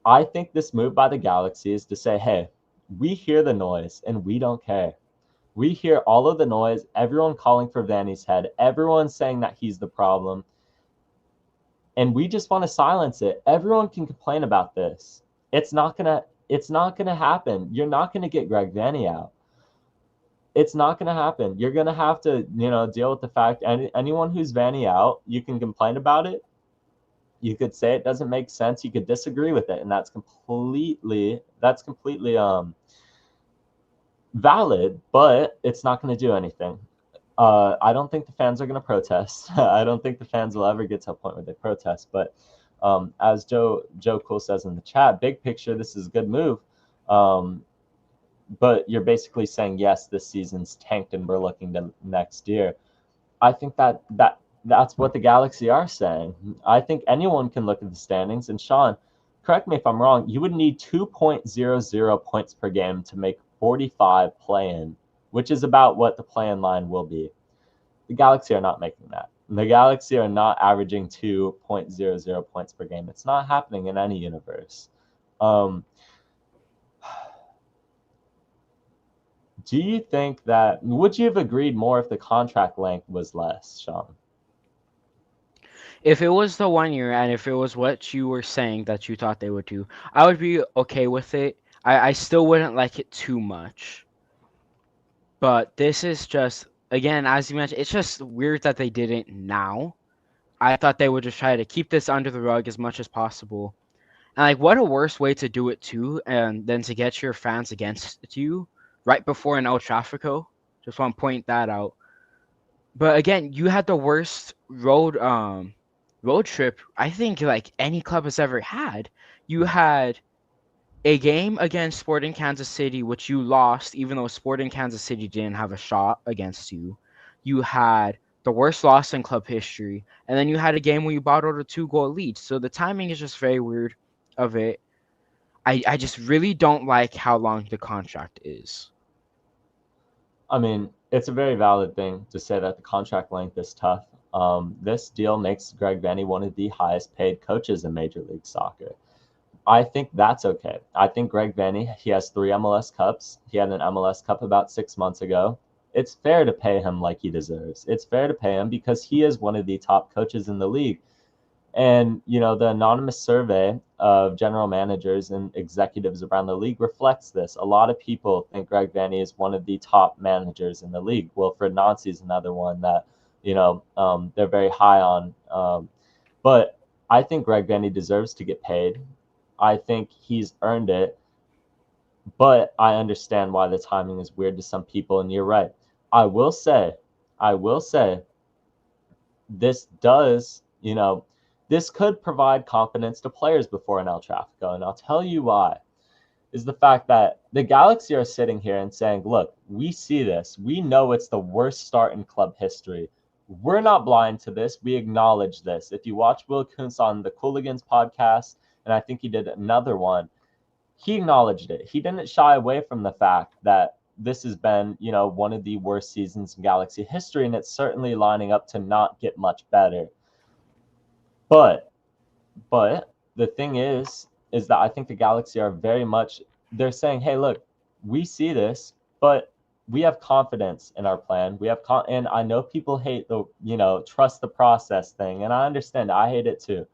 I think this move by the Galaxy is to say, hey, we hear the noise and we don't care. We hear all of the noise, everyone calling for Vanney's head, everyone saying that he's the problem. And we just want to silence it. Everyone can complain about this. It's not gonna happen. You're not gonna get Greg Vanney out. It's not gonna happen. You're gonna have to, deal with the fact anyone who's Vanney out, you can complain about it. You could say it doesn't make sense. You could disagree with it, and that's completely valid. But it's not gonna do anything. I don't think the fans are going to protest. I don't think the fans will ever get to a point where they protest. But as Joe Cool says in the chat, big picture, this is a good move. But you're basically saying, yes, this season's tanked and we're looking to next year. I think that that's what the Galaxy are saying. I think anyone can look at the standings. And Sean, correct me if I'm wrong, you would need 2.00 points per game to make 45 play-in, which is about what the play-in line will be. The Galaxy are not making that. The Galaxy are not averaging 2.00 points per game. It's not happening in any universe. Do you think that, would you have agreed more if the contract length was less, Sean? If it was the 1 year and if it was what you were saying that you thought they would do, I would be okay with it. I still wouldn't like it too much. But this is just, again, as you mentioned, it's just weird that they didn't now. I thought they would just try to keep this under the rug as much as possible. And like, what a worse way to do it too, and then to get your fans against you right before an El Tráfico. Just want to point that out. But again, you had the worst road trip I think like any club has ever had. You had a game against Sporting Kansas City, which you lost, even though Sporting Kansas City didn't have a shot against you. You had the worst loss in club history, and then you had a game where you bottled a 2-goal lead. So the timing is just very weird of it. I just really don't like how long the contract is. I mean, it's a very valid thing to say that the contract length is tough. This deal makes Greg Vanney one of the highest paid coaches in Major League Soccer. I think that's okay. I think Greg Vanney, he has 3 MLS Cups. He had an MLS Cup about 6 months ago. It's fair to pay him like he deserves. It's fair to pay him because he is one of the top coaches in the league. And, the anonymous survey of general managers and executives around the league reflects this. A lot of people think Greg Vanney is one of the top managers in the league. Wilfred Nancy is another one that, they're very high on. But I think Greg Vanney deserves to get paid. I think he's earned it. But I understand why the timing is weird to some people. And you're right. I will say, this does, this could provide confidence to players before an El Tráfico, and I'll tell you why. Is the fact that the Galaxy are sitting here and saying, look, we see this. We know it's the worst start in club history. We're not blind to this. We acknowledge this. If you watch Will Kuntz on the Cooligans podcast, and I think he did another one, he acknowledged it. He didn't shy away from the fact that this has been, one of the worst seasons in Galaxy history, and it's certainly lining up to not get much better. But the thing is that I think the Galaxy are very much, they're saying, hey, look, we see this, but we have confidence in our plan. And I know people hate the, trust the process thing. And I understand, I hate it too.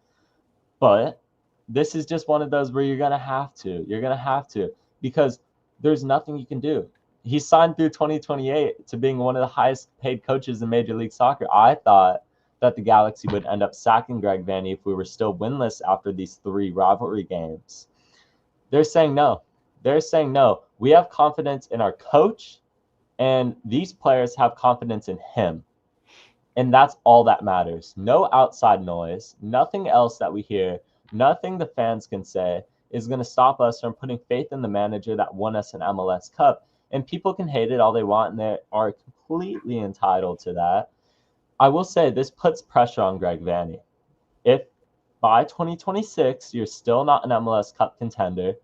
But this is just one of those where you're going to have to, because there's nothing you can do. He signed through 2028 to being one of the highest paid coaches in Major League Soccer. I thought that the Galaxy would end up sacking Greg Vanney if we were still winless after these 3 rivalry games. They're saying no. We have confidence in our coach, and these players have confidence in him. And that's all that matters. No outside noise, nothing else that we hear, nothing the fans can say is going to stop us from putting faith in the manager that won us an MLS Cup. And people can hate it all they want, and they are completely entitled to that. I will say this puts pressure on Greg Vanney. If by 2026 you're still not an MLS Cup contender,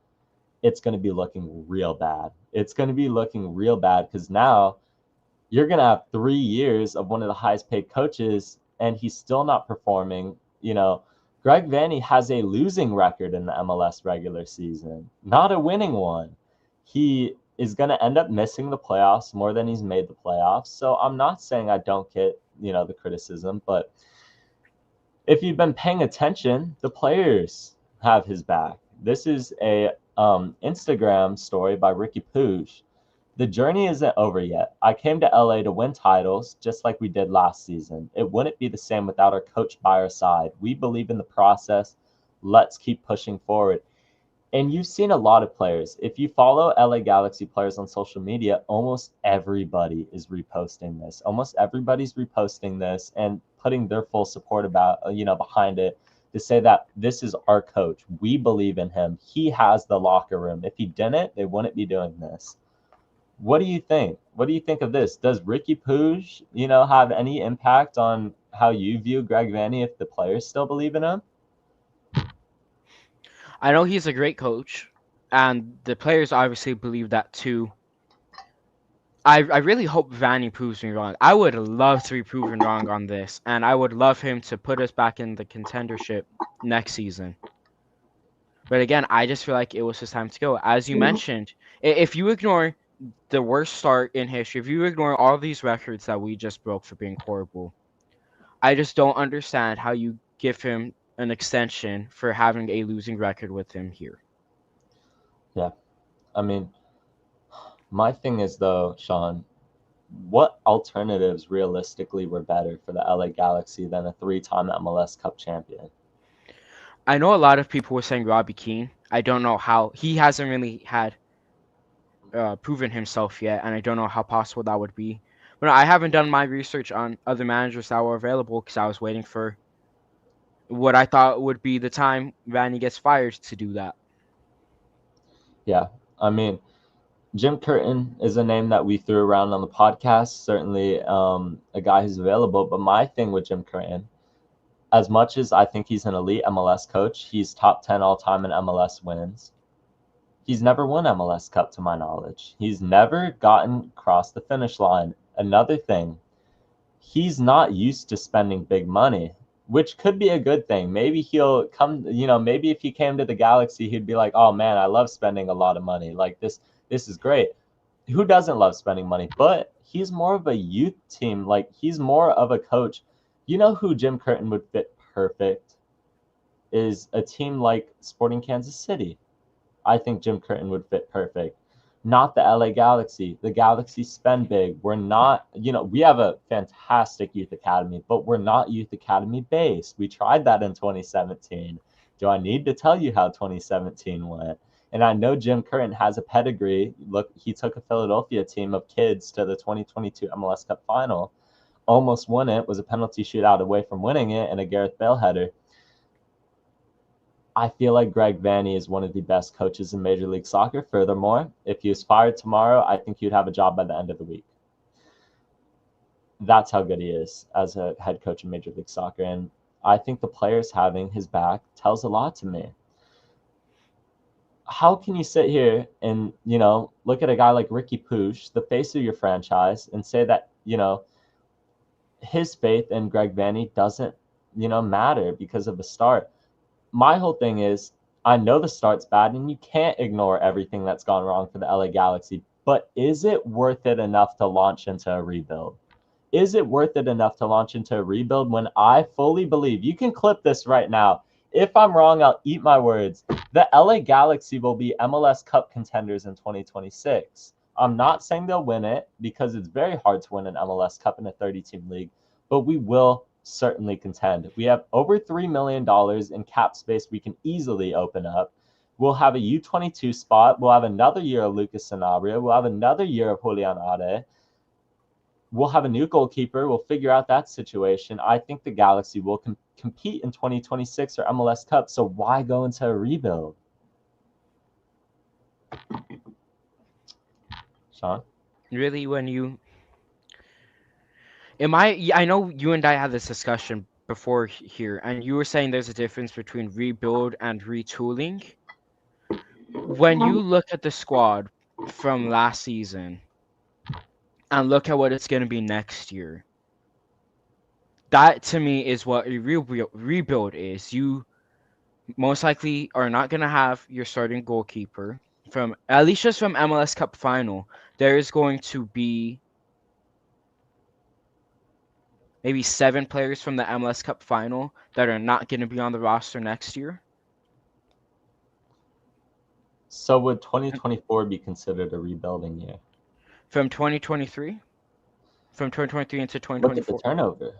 it's going to be looking real bad. It's going to be looking real bad because now you're going to have 3 years of one of the highest paid coaches, and he's still not performing. Greg Vanney has a losing record in the MLS regular season, not a winning one. He is going to end up missing the playoffs more than he's made the playoffs. So I'm not saying I don't get the criticism, but if you've been paying attention, the players have his back. This is a Instagram story by Ricky Puig. The journey isn't over yet. I came to LA to win titles just like we did last season. It wouldn't be the same without our coach by our side. We believe in the process. Let's keep pushing forward. And you've seen a lot of players. If you follow LA Galaxy players on social media, almost everybody is reposting this. Almost everybody's reposting this and putting their full support behind it to say that this is our coach. We believe in him. He has the locker room. If he didn't, they wouldn't be doing this. What do you think? What do you think of this? Does Ricky Puig, have any impact on how you view Greg Vanney if the players still believe in him? I know he's a great coach, and the players obviously believe that too. I really hope Vanny proves me wrong. I would love to be proven wrong on this, and I would love him to put us back in the contendership next season. But again, I just feel like it was his time to go. As you mentioned, if you ignore the worst start in history, if you ignore all these records that we just broke for being horrible, I just don't understand how you give him an extension for having a losing record with him here. Yeah. I mean, my thing is, though, Sean, what alternatives realistically were better for the LA Galaxy than a 3-time MLS Cup champion? I know a lot of people were saying Robbie Keane. I don't know how he hasn't really had proven himself yet, and I don't know how possible that would be. But I haven't done my research on other managers that were available because I was waiting for what I thought would be the time Vanny gets fired to do that. Yeah. I mean, Jim Curtin is a name that we threw around on the podcast, certainly a guy who's available. But my thing with Jim Curtin, as much as I think he's an elite MLS coach, he's top 10 all time in MLS wins. He's never won MLS Cup to my knowledge. He's never gotten across the finish line. Another thing, he's not used to spending big money, which could be a good thing. Maybe he'll come, maybe if he came to the Galaxy, he'd be like, "Oh man, I love spending a lot of money. Like this is great." Who doesn't love spending money? But he's more of a youth team. Like he's more of a coach. You know who Jim Curtin would fit perfect is a team like Sporting Kansas City. I think Jim Curtin would fit perfect. Not the LA Galaxy. The Galaxy spend big. We're not, we have a fantastic youth academy, but we're not youth academy based. We tried that in 2017. Do I need to tell you how 2017 went? And I know Jim Curtin has a pedigree. Look, he took a Philadelphia team of kids to the 2022 MLS Cup final, almost won it, was a penalty shootout away from winning it, and a Gareth Bale header. I feel like Greg Vanney is one of the best coaches in Major League Soccer. Furthermore, if he was fired tomorrow, I think he'd have a job by the end of the week. That's how good he is as a head coach in Major League Soccer. And I think the players having his back tells a lot to me. How can you sit here and, look at a guy like Ricky Puig, the face of your franchise, and say that, his faith in Greg Vanney doesn't, matter because of the start? My whole thing is, I know the start's bad and you can't ignore everything that's gone wrong for the LA Galaxy, but is it worth it enough to launch into a rebuild? Is it worth it enough to launch into a rebuild when I fully believe, you can clip this right now. If I'm wrong, I'll eat my words. The LA Galaxy will be MLS Cup contenders in 2026. I'm not saying they'll win it because it's very hard to win an MLS Cup in a 30-team league, but we will certainly contend. We have over $3 million in cap space we can easily open up. We'll have a U22 spot. We'll have another year of Lucas Sanabria. We'll have another year of Julian Ade. We'll have a new goalkeeper. We'll figure out that situation. I think the Galaxy will compete in 2026 or MLS Cup, so why go into a rebuild? Sean? Really, I know you and I had this discussion before here, and you were saying there's a difference between rebuild and retooling. When you look at the squad from last season and look at what it's going to be next year, that to me is what a rebuild is. You most likely are not going to have your starting goalkeeper from, at least just from MLS Cup final. There is going to be maybe 7 players from the MLS Cup final that are not going to be on the roster next year. So would 2024 be considered a rebuilding year? From 2023? From 2023 into Look 2024? at the turnover.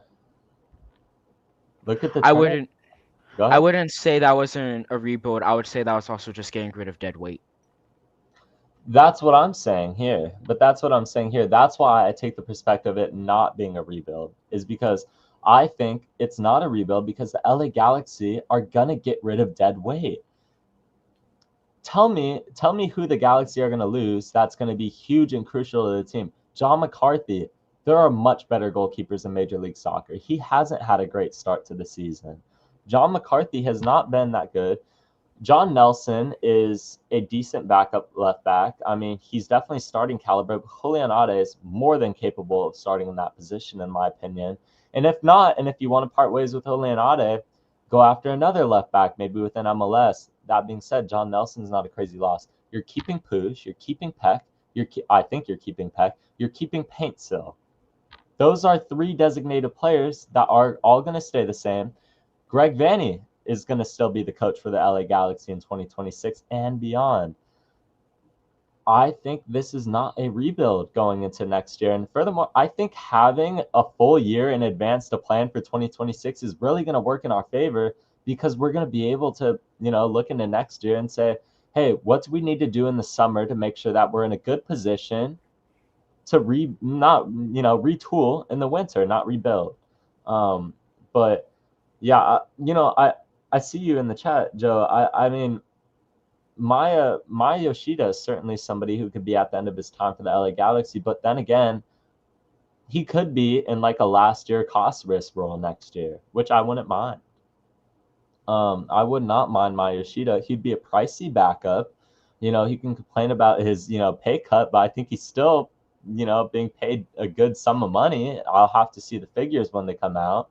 Look at the I turnover. wouldn't Go ahead. I wouldn't say that wasn't a rebuild. I would say that was also just getting rid of dead weight. That's what I'm saying here. That's why I take the perspective of it not being a rebuild, is because I think it's not a rebuild because the LA Galaxy are going to get rid of dead weight. tell me who the Galaxy are going to lose that's going to be huge and crucial to the team. John McCarthy. There are much better goalkeepers in Major League Soccer. He hasn't had a great start to the season. John McCarthy has not been that good. John Nelson is a decent backup left back. I mean, he's definitely starting caliber, but Julian Ade is more than capable of starting in that position, in my opinion. And if not, and if you want to part ways with Julian Ade, go after another left back, maybe within MLS. That being said, John Nelson's not a crazy loss. You're keeping Puig, you're keeping Peck, I think you're keeping Peck, you're keeping Paintsil. Those are 3 designated players that are all going to stay the same. Greg Vanney is going to still be the coach for the LA Galaxy in 2026 and beyond. I think this is not a rebuild going into next year. And furthermore, I think having a full year in advance to plan for 2026 is really going to work in our favor, because we're going to be able to, look into next year and say, hey, what do we need to do in the summer to make sure that we're in a good position to retool in the winter, not rebuild. But yeah, I see you in the chat, Joe. I mean, Maya Yoshida is certainly somebody who could be at the end of his time for the LA Galaxy, but then again, he could be in like a last year cost risk role next year, which I wouldn't mind. I would not mind Maya Yoshida. He'd be a pricey backup. He can complain about his, pay cut, but I think he's still, being paid a good sum of money. I'll have to see the figures when they come out.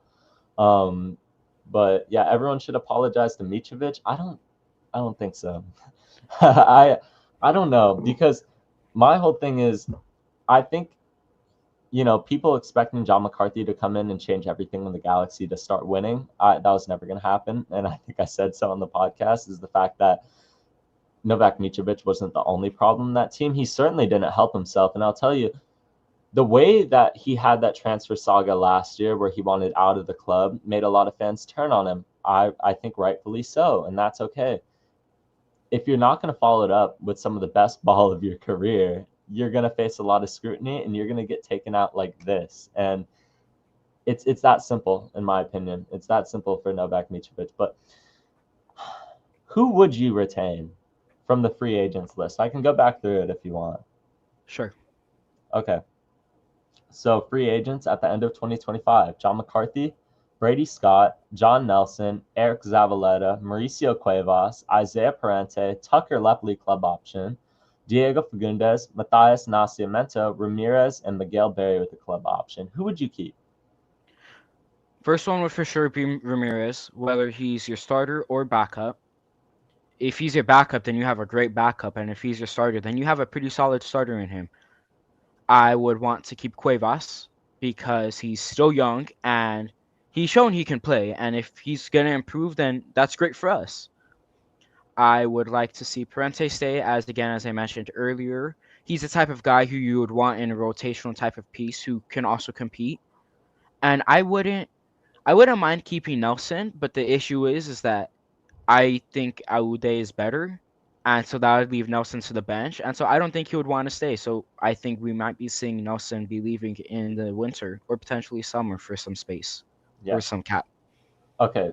But yeah, everyone should apologize to Mitrovic. I don't think so. I don't know, because my whole thing is, I think, people expecting John McCarthy to come in and change everything in the Galaxy to start winning, that was never going to happen. And I think I said so on the podcast, is the fact that Novak Mitrovic wasn't the only problem in that team. He certainly didn't help himself. And I'll tell you, the way that he had that transfer saga last year where he wanted out of the club made a lot of fans turn on him. I think rightfully so, and that's okay. If you're not going to follow it up with some of the best ball of your career, you're going to face a lot of scrutiny and you're going to get taken out like this. And it's that simple, in my opinion. It's that simple for Novak Mitrovic. But who would you retain from the free agents list? I can go back through it if you want. Sure. Okay. So free agents at the end of 2025, John McCarthy, Brady Scott, John Nelson, Eric Zavaleta, Mauricio Cuevas, Isaiah Parente, Tucker Lepley club option, Diego Fagundes, Matthias Nascimento, Ramirez, and Miguel Berry with the club option. Who would you keep? First one would for sure be Ramirez, whether he's your starter or backup. If he's your backup, then you have a great backup, and if he's your starter, then you have a pretty solid starter in him. I would want to keep Cuevas because he's still young and he's shown he can play, and if he's going to improve, then that's great for us. I would like to see Parente stay, as I mentioned earlier. He's the type of guy who you would want in a rotational type of piece who can also compete. And I wouldn't mind keeping Nelson, but the issue is that I think Aude is better, and so that would leave Nelson to the bench, and so I don't think he would want to stay. So I think we might be seeing Nelson be leaving in the winter or potentially summer for some space or some cap. Okay,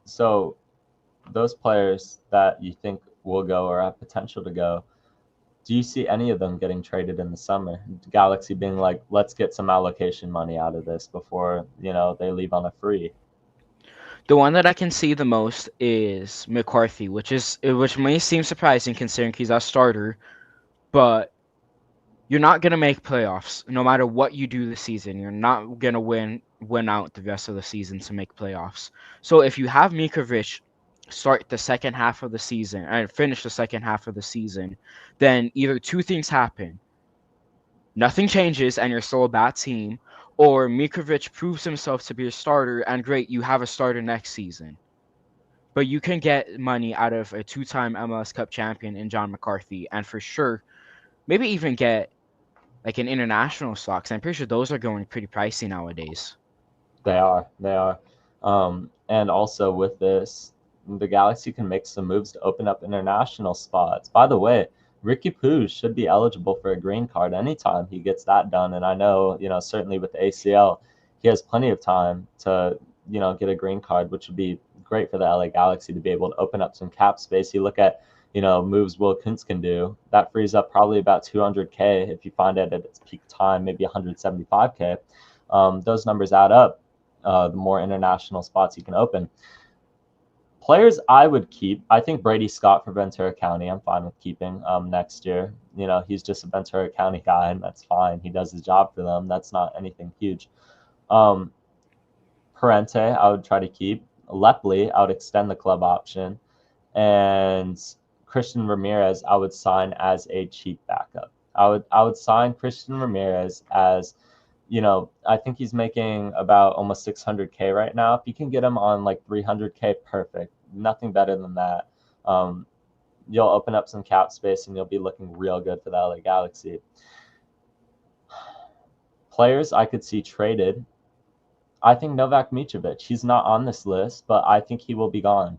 so those players that you think will go or have potential to go, do you see any of them getting traded in the summer? Galaxy being like, let's get some allocation money out of this before, they leave on a free. The one that I can see the most is McCarthy, which may seem surprising considering he's our starter, but you're not gonna make playoffs no matter what you do this season. You're not gonna win out the rest of the season to make playoffs. So if you have Mikovic start the second half of the season and finish the second half of the season, then either two things happen. Nothing changes and you're still a bad team, or Mikovic proves himself to be a starter and great, you have a starter next season. But you can get money out of a two-time MLS Cup champion in John McCarthy, and for sure, maybe even get like an international slot, because I'm pretty sure those are going pretty pricey nowadays. They are. And also with this, the Galaxy can make some moves to open up international spots. By the way, Ricky Puig should be eligible for a green card anytime he gets that done. And I know, certainly with the ACL, he has plenty of time to, get a green card, which would be great for the LA Galaxy to be able to open up some cap space. You look at moves Will Kuntz can do. That frees up probably about 200K if you find it at its peak time, maybe 175K. Those numbers add up. The more international spots you can open. Players I would keep, I think Brady Scott for Ventura County, I'm fine with keeping next year. He's just a Ventura County guy, and that's fine. He does his job for them. That's not anything huge. Parente, I would try to keep. Lepley, I would extend the club option. And Christian Ramirez, I would sign as a cheap backup. I would sign Christian Ramirez as, I think he's making about almost 600K right now. If you can get him on like 300K, perfect. Nothing better than that. You'll open up some cap space and you'll be looking real good for the LA Galaxy. Players I could see traded. I think Novak Mitrovic. He's not on this list, but I think he will be gone.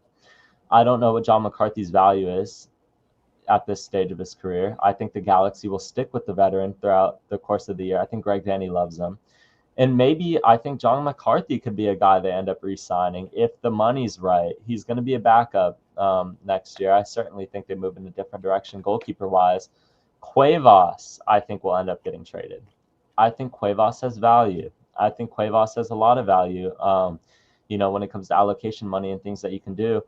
I don't know what John McCarthy's value is at this stage of his career. I think the Galaxy will stick with the veteran throughout the course of the year. I think Greg Vanney loves him. And maybe I think John McCarthy could be a guy they end up re-signing if the money's right. He's going to be a backup next year. I certainly think they move in a different direction goalkeeper-wise. Cuevas, I think, will end up getting traded. I think Cuevas has value. I think Cuevas has a lot of value, when it comes to allocation money and things that you can do.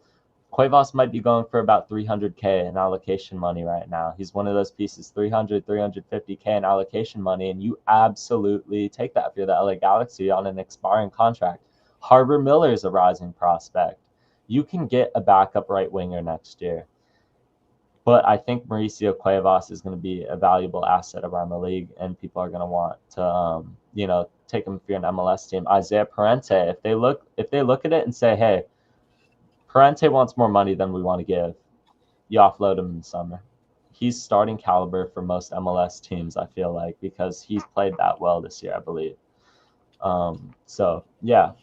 Cuevas might be going for about 300K in allocation money right now. He's one of those pieces, 300, 350K in allocation money, and you absolutely take that if you're the LA Galaxy on an expiring contract. Harbor Miller is a rising prospect. You can get a backup right winger next year. But I think Mauricio Cuevas is going to be a valuable asset around the league, and people are going to want to, take him if you're an MLS team. Isaiah Parente, if they look at it and say, hey, Parente wants more money than we want to give, you offload him in the summer. He's starting caliber for most MLS teams, I feel like, because he's played that well this year, I believe. So yeah,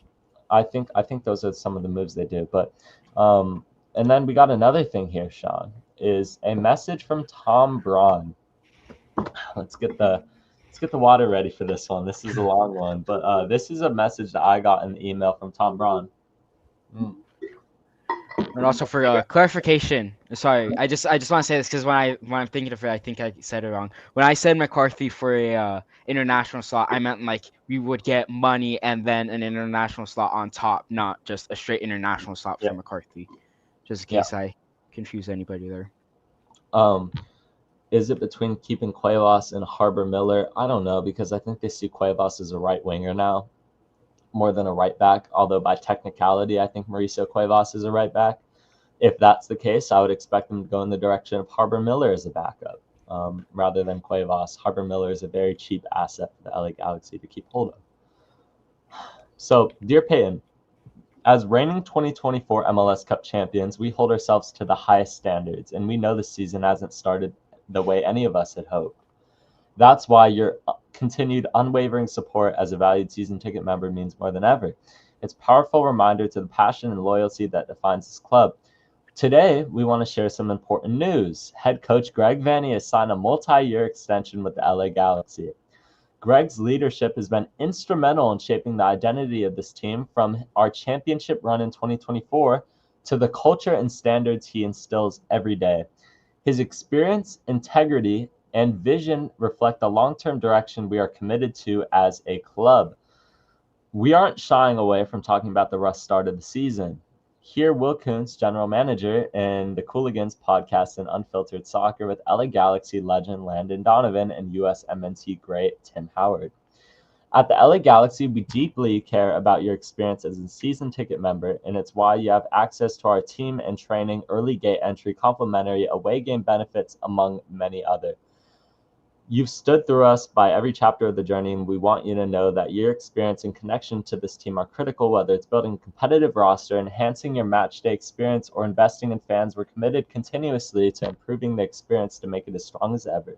I think those are some of the moves they do. But and then we got another thing here, Sean, is a message from Tom Braun. Let's get the water ready for this one. This is a long one, but this is a message that I got in the email from Tom Braun. And also for clarification, sorry, I just want to say this because when I'm thinking of it, I think I said it wrong. When I said McCarthy for a international slot, I meant like we would get money and then an international slot on top, not just a straight international slot for McCarthy. Just in case I confuse anybody there. Is it between keeping Cuevas and Harbor Miller? I don't know, because I think they see Cuevas as a right winger now more than a right back, although by technicality, I think Mauricio Cuevas is a right back. If that's the case, I would expect them to go in the direction of Harbor Miller as a backup rather than Cuevas. Harbor Miller is a very cheap asset for the LA Galaxy to keep hold of. So, dear Peyton, as reigning 2024 MLS Cup champions, we hold ourselves to the highest standards, and we know the season hasn't started the way any of us had hoped. That's why your continued unwavering support as a valued season ticket member means more than ever. It's a powerful reminder to the passion and loyalty that defines this club. Today, we want to share some important news. Head coach Greg Vanney has signed a multi-year extension with the LA Galaxy. Greg's leadership has been instrumental in shaping the identity of this team from our championship run in 2024 to the culture and standards he instills every day. His experience, integrity, and vision reflect the long-term direction we are committed to as a club. We aren't shying away from talking about the rough start of the season. Here, Will Kuntz, general manager, and the Cooligans podcast and Unfiltered Soccer with LA Galaxy legend Landon Donovan and USMNT great Tim Howard. At the LA Galaxy, we deeply care about your experience as a season ticket member, and it's why you have access to our team and training, early gate entry, complimentary away game benefits, among many others. You've stood through us by every chapter of the journey, and we want you to know that your experience and connection to this team are critical, whether it's building a competitive roster, enhancing your match day experience, or investing in fans. We're committed continuously to improving the experience to make it as strong as ever.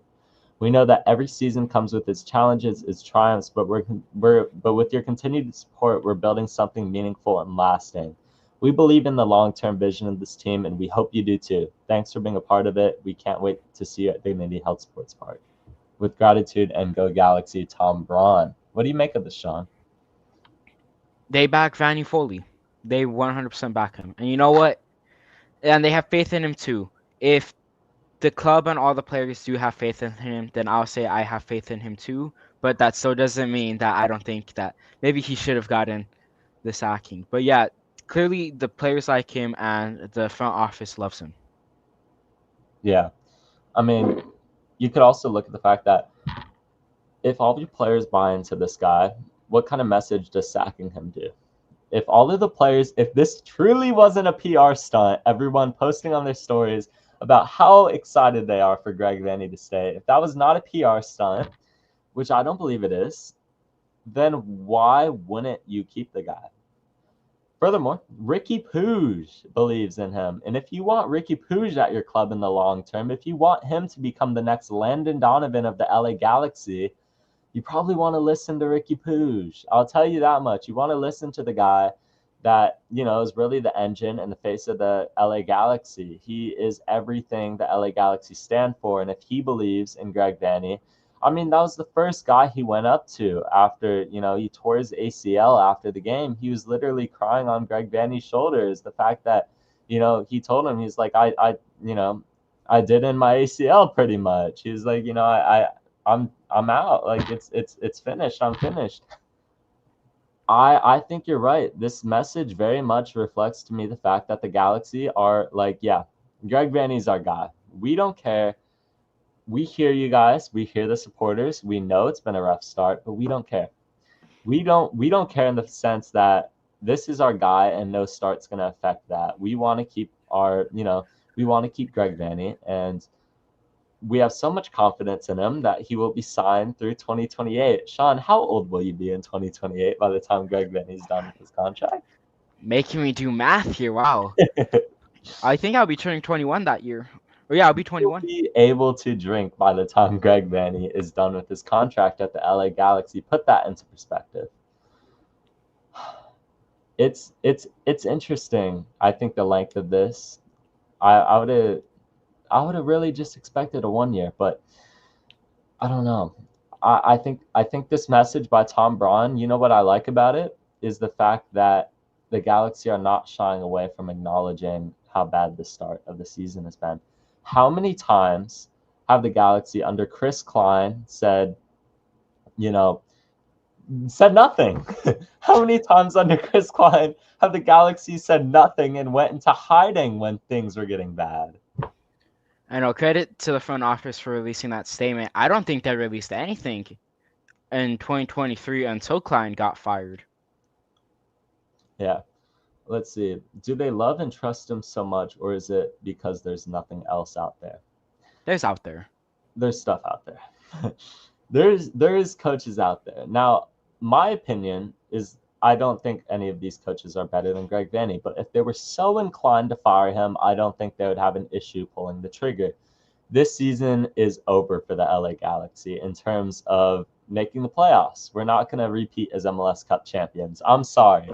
We know that every season comes with its challenges, its triumphs, but with your continued support, we're building something meaningful and lasting. We believe in the long-term vision of this team, and we hope you do too. Thanks for being a part of it. We can't wait to see you at Dignity Health Sports Park. With gratitude, and Go Galaxy, Tom Braun. What do you make of this, Sean? They back Vanney fully. They 100% back him. And you know what? And they have faith in him too. if the club and all the players do have faith in him, then I'll say I have faith in him too. But that still doesn't mean that I don't think that maybe he should have gotten the sacking. But yeah, clearly the players like him and the front office loves him. Yeah. I mean, you could also look at the fact that if all your players buy into this guy, what kind of message does sacking him do? If all of the players, if this truly wasn't a PR stunt, everyone posting on their stories about how excited they are for Greg Vanney to stay, if that was not a PR stunt, which I don't believe it is, then why wouldn't you keep the guy? Furthermore, Ricky Puig believes in him. And if you want Ricky Puig at your club in the long term, if you want him to become the next Landon Donovan of the LA Galaxy, you probably want to listen to Ricky Puig. I'll tell you that much. You want to listen to the guy that, is really the engine and the face of the LA Galaxy. He is everything the LA Galaxy stand for. And if he believes in Greg Vanney, I mean, that was the first guy he went up to after, he tore his ACL after the game. He was literally crying on Greg Vanney's shoulders. The fact that, he told him, he's like, I did in my ACL pretty much. He's like, I'm out. Like it's finished. I'm finished. I think you're right. This message very much reflects to me the fact that the Galaxy are like, yeah, Greg Vanney's our guy. We don't care. We hear you guys. We hear the supporters. We know it's been a rough start, but we don't care. We don't care in the sense that this is our guy and no start's going to affect that. We want to keep we want to keep Greg Vanney, and we have so much confidence in him that he will be signed through 2028. Sean, how old will you be in 2028 by the time Greg Vanney's done with his contract? Making me do math here. Wow. I think I'll be turning 21 that year. Or yeah, I'll be 21. He'll be able to drink by the time Greg Vanney is done with his contract at the LA Galaxy. Put that into perspective. It's interesting. I think the length of this. I would have really just expected a 1 year, but I don't know. I think this message by Tom Braun, what I like about it is the fact that the Galaxy are not shying away from acknowledging how bad the start of the season has been. How many times have the Galaxy under Chris Klein said nothing? How many times under Chris Klein have the Galaxy said nothing and went into hiding when things were getting bad? I know, credit to the front office for releasing that statement. I don't think they released anything in 2023 until Klein got fired. Yeah. Let's see. Do they love and trust him so much, or is it because there's nothing else out there? There's out there. There's stuff out there. There's coaches out there. Now, my opinion is I don't think any of these coaches are better than Greg Vanney, but if they were so inclined to fire him, I don't think they would have an issue pulling the trigger. This season is over for the LA Galaxy in terms of making the playoffs. We're not going to repeat as MLS Cup champions. I'm sorry.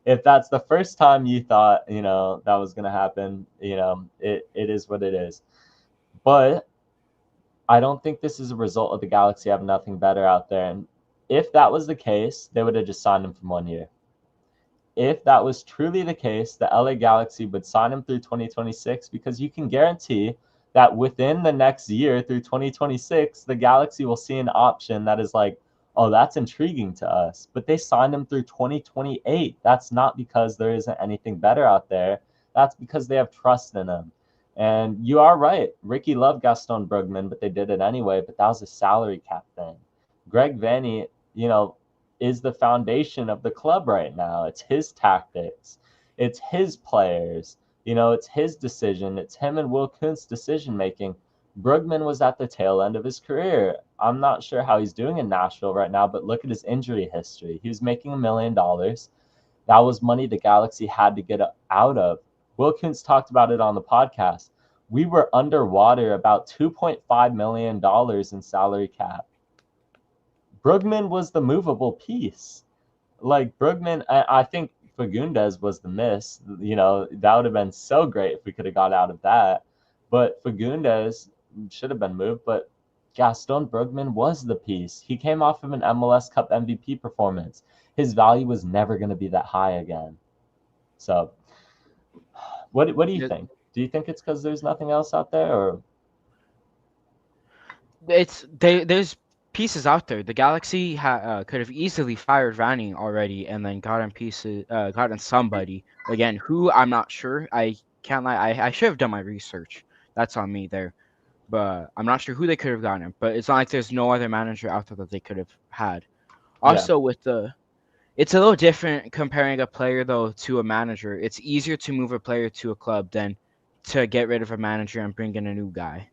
If that's the first time you thought, that was going to happen, it is what it is. But I don't think this is a result of the Galaxy having nothing better out there. And if that was the case, they would have just signed him for 1 year. If that was truly the case, the LA Galaxy would sign him through 2026 because you can guarantee that within the next year through 2026, the Galaxy will see an option that is like, oh, that's intriguing to us. But they signed him through 2028. That's not because there isn't anything better out there. That's because they have trust in him. And you are right. Ricky loved Gaston Brugman, but they did it anyway. But that was a salary cap thing. Greg Vanney, is the foundation of the club right now. It's his tactics. It's his players. It's his decision. It's him and Will Kuntz decision making. Brugman was at the tail end of his career. I'm not sure how he's doing in Nashville right now, but look at his injury history. He was making $1 million. That was money the Galaxy had to get out of. Will Kuntz talked about it on the podcast. We were underwater about $2.5 million in salary cap. Brugman was the movable piece. Like Brugman, I think Fagundes was the miss. That would have been so great if we could have got out of that. But Fagundes should have been moved, but Gaston Brugman was the piece. He came off of an MLS Cup MVP performance. His value was never going to be that high again. So, what do you think? Do you think it's because there's nothing else out there, or There's pieces out there. The Galaxy could have easily fired Vanney already and then gotten somebody again who I'm not sure. I can't lie. I should have done my research. That's on me there. But I'm not sure who they could have gotten. But it's not like there's no other manager out there that they could have had. yeah, Also, it's a little different comparing a player though to a manager. It's easier to move a player to a club than to get rid of a manager and bring in a new guy.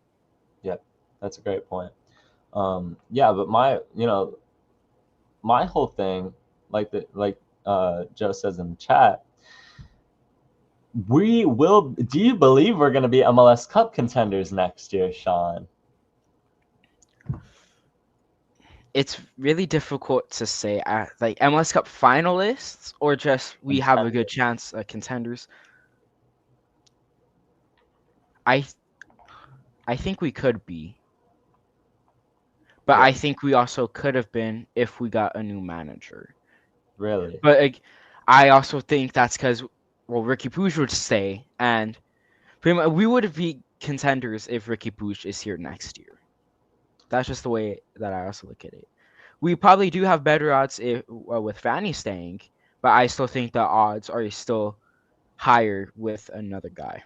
yeah, that's a great point. Yeah, but my whole thing, like Joe says in the chat, we will. Do you believe we're going to be MLS Cup contenders next year, Sean? It's really difficult to say. Like MLS Cup finalists or just we have a good chance at contenders. I I think we could be, but Yeah. I think we also could have been if we got a new manager. Really? But I also think that's because Ricky Puig would stay, and pretty much we would be contenders if Ricky Puig is here next year. That's just the way that I also look at it. We probably do have better odds with Vanney staying, but I still think the odds are still higher with another guy.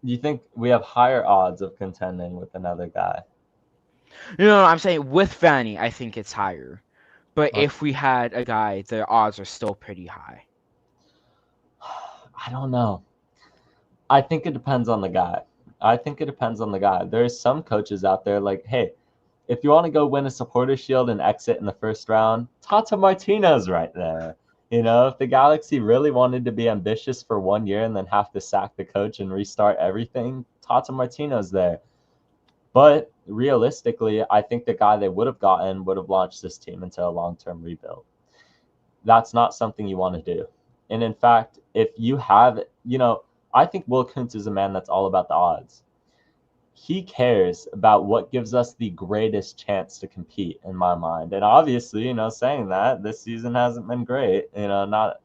You think we have higher odds of contending with another guy? No, I'm saying with Vanney, I think it's higher. But Okay. if we had a guy, the odds are still pretty high. I don't know. I think it depends on the guy. There's some coaches out there like, hey, if you want to go win a supporter shield and exit in the first round, Tata Martino's right there. If the Galaxy really wanted to be ambitious for 1 year and then have to sack the coach and restart everything, Tata Martino's there. But realistically, I think the guy they would have gotten would have launched this team into a long-term rebuild. That's not something you want to do. And in fact, if you have, I think Will Kuntz is a man that's all about the odds. He cares about what gives us the greatest chance to compete, in my mind. And obviously, saying that, this season hasn't been great. Not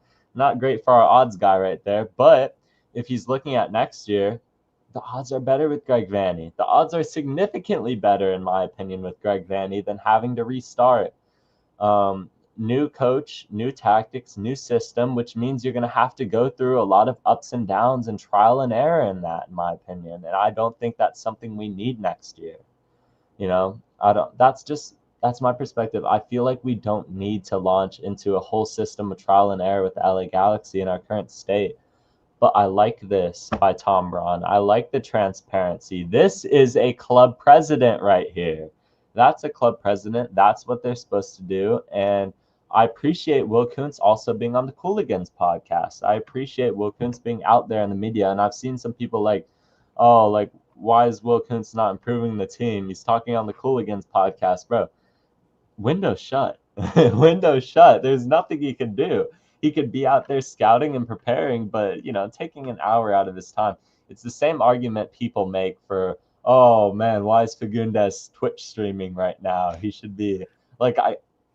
great for our odds guy right there. But if he's looking at next year, the odds are better with Greg Vanney. The odds are significantly better, in my opinion, with Greg Vanney than having to restart. New coach, new tactics, new system, which means you're going to have to go through a lot of ups and downs and trial and error in that, in my opinion. And I don't think that's something we need next year. That's my perspective. I feel like we don't need to launch into a whole system of trial and error with the LA Galaxy in our current state. But I like this by Tom Braun. I like the transparency. This is a club president right here. That's a club president. That's what they're supposed to do. And I appreciate Will Kuntz also being on the Cooligans podcast. I appreciate Will Kuntz being out there in the media. And I've seen some people why is Will Kuntz not improving the team? He's talking on the Cooligans podcast. Bro, window shut. Window shut. There's nothing he can do. He could be out there scouting and preparing, but, taking an hour out of his time. It's the same argument people make for, oh, man, why is Fagundes Twitch streaming right now? He should be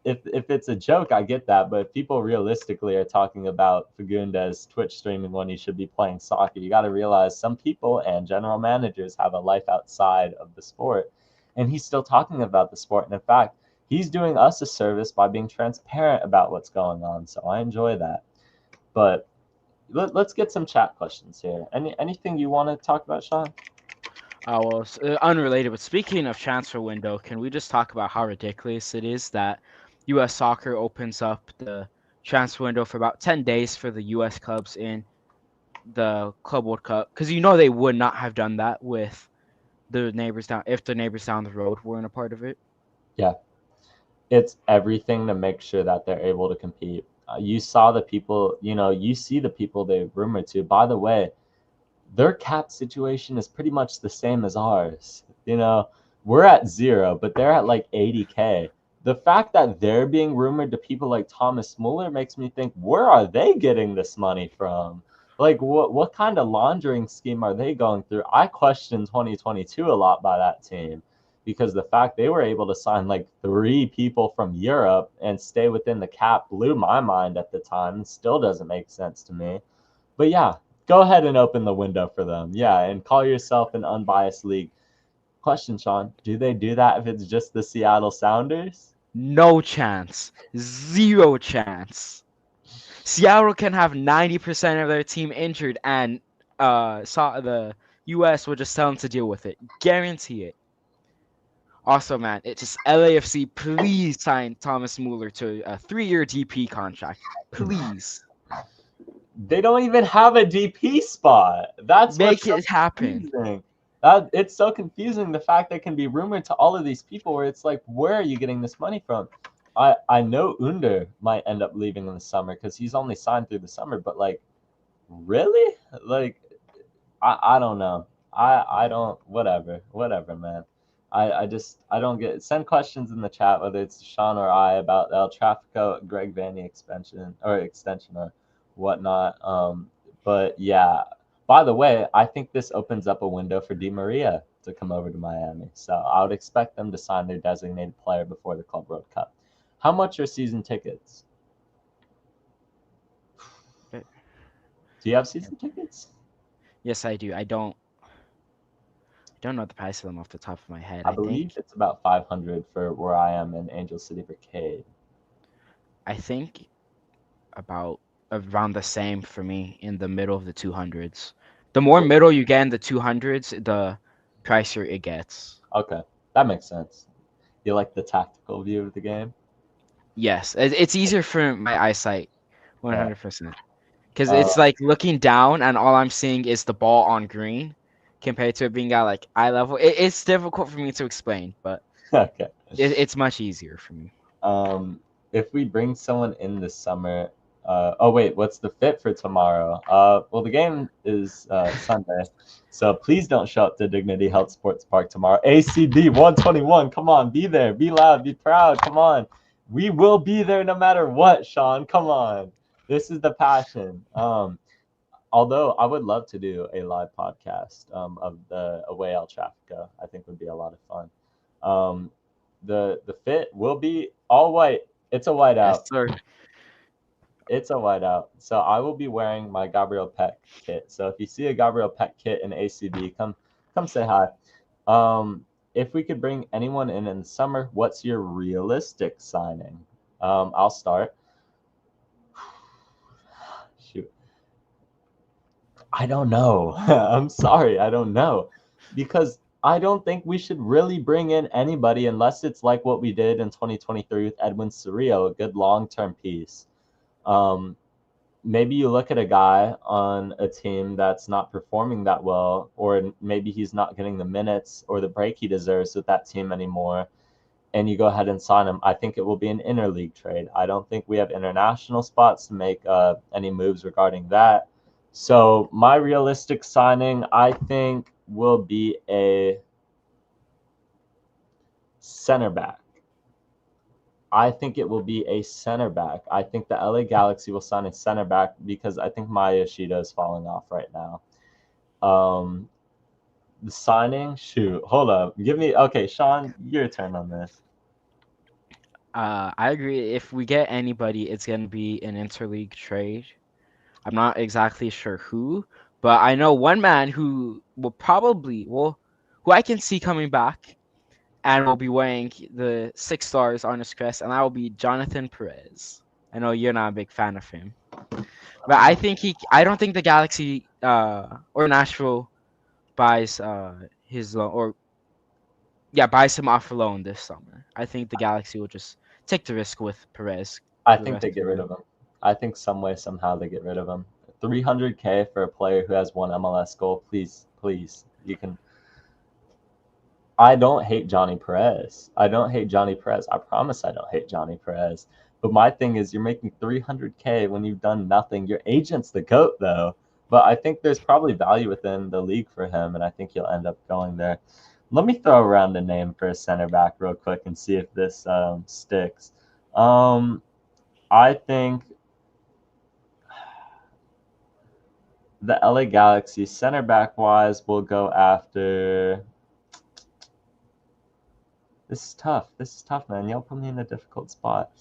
if it's a joke, I get that. But if people realistically are talking about Fagundes Twitch streaming when he should be playing soccer, you got to realize some people and general managers have a life outside of the sport. And he's still talking about the sport. And in fact, he's doing us a service by being transparent about what's going on. So I enjoy that. But let's get some chat questions here. Anything you want to talk about, Sean? Unrelated, but speaking of transfer window, can we just talk about how ridiculous it is that U.S. Soccer opens up the transfer window for about 10 days for the U.S. clubs in the Club World Cup? Because they would not have done that with the neighbors down if the neighbors down the road weren't a part of it. Yeah. It's everything to make sure that they're able to compete. You saw the people, you see the people they rumored to. By the way, their cap situation is pretty much the same as ours. We're at 0, but they're at like 80K. The fact that they're being rumored to people like Thomas Muller makes me think, where are they getting this money from? Like, what kind of laundering scheme are they going through? I question 2022 a lot by that team, because the fact they were able to sign like 3 people from Europe and stay within the cap blew my mind at the time and still doesn't make sense to me. But yeah, Go ahead and open the window for them. Yeah, and call yourself an unbiased league. Question, Sean. Do they do that if it's just the Seattle Sounders? No chance. Zero chance. Seattle can have 90% of their team injured, and the U.S. will just tell them to deal with it. Guarantee it. Also, man, it's just LAFC. Please sign Thomas Mueller to a 3-year DP contract. Please They don't even have a DP spot. That's what's make so it happen. confusing. It's so confusing, the fact that can be rumored to all of these people, where it's like, where are you getting this money from? I know Under might end up leaving in the summer because he's only signed through the summer, but like, really? Like, I don't know. I don't, whatever, man. I don't get it. Send questions in the chat, whether it's Sean or I, about El Tráfico Greg Vanney extension or whatnot. But yeah. By the way, I think this opens up a window for Di Maria to come over to Miami. So I would expect them to sign their designated player before the Club World Cup. How much are season tickets? Do you have season tickets? Yes, I do. I don't know the price of them off the top of my head. I I believe think it's about 500 for where I am in Angel City Arcade. I think about around the same for me, in the middle of the 200s. The more middle you get in the 200s, the pricier it gets. Okay, that makes sense. You like the tactical view of the game? Yes, it's easier for my eyesight, Yeah. 100%. Because Uh, it's like looking down and all I'm seeing is the ball on green, compared to it being at like eye level. It's difficult for me to explain, but okay. it's much easier for me. Um, if we bring someone in this summer, oh wait, what's the fit for tomorrow? Well, the game is Sunday, so please don't show up to Dignity Health Sports Park tomorrow. ACB 121, come on, be there, be loud, be proud, come on. We will be there no matter what, Sean. Come on, this is the passion. Although I would love to do a live podcast of the away El Tráfico, I think would be a lot of fun. The fit will be all white. It's a white Yes, out. sir. It's a white out. So I will be wearing my Gabriel Peck kit. So if you see a Gabriel Peck kit in ACB, come say hi. If we could bring anyone in the summer, what's your realistic signing? I'll start. Shoot. I don't know. I'm sorry, I don't know. Because I don't think we should really bring in anybody unless it's like what we did in 2023 with Edwin Cerrillo, a good long-term piece. Um, Maybe you look at a guy on a team that's not performing that well, or maybe he's not getting the minutes or the break he deserves with that team anymore, and you go ahead and sign him. I think it will be an interleague trade. I don't think we have international spots to make any moves regarding that. So my realistic signing, I think, will be a center back. I think it will be a center back. I think the LA Galaxy will sign a center back because I think Maya Yoshida is falling off right now. The signing, shoot, hold up. Okay, Sean, your turn on this. I agree. If we get anybody, it's gonna be an interleague trade. I'm not exactly sure who, but I know one man who will probably, well, who I can see coming back and will be wearing the 6 stars on his crest, and that will be Jonathan Perez. I know you're not a big fan of him, but I don't think the Galaxy or Nashville buys his loan, or yeah, buys him off a loan this summer. I think the Galaxy will just take the risk with Perez I for the think rest they of get the rid year. of him. I think some way, somehow they get rid of him. 300K for a player who has one MLS goal. Please, please. You can. I don't hate Johnny Perez. I don't hate Johnny Perez. I promise I don't hate Johnny Perez. But my thing is, you're making 300K when you've done nothing. Your agent's the GOAT, though. But I think there's probably value within the league for him, and I think he'll end up going there. Let me throw around a name for a center back real quick and see if this sticks. I think the LA Galaxy center back wise will go after. This is tough. This is tough, man. Y'all put me in a difficult spot.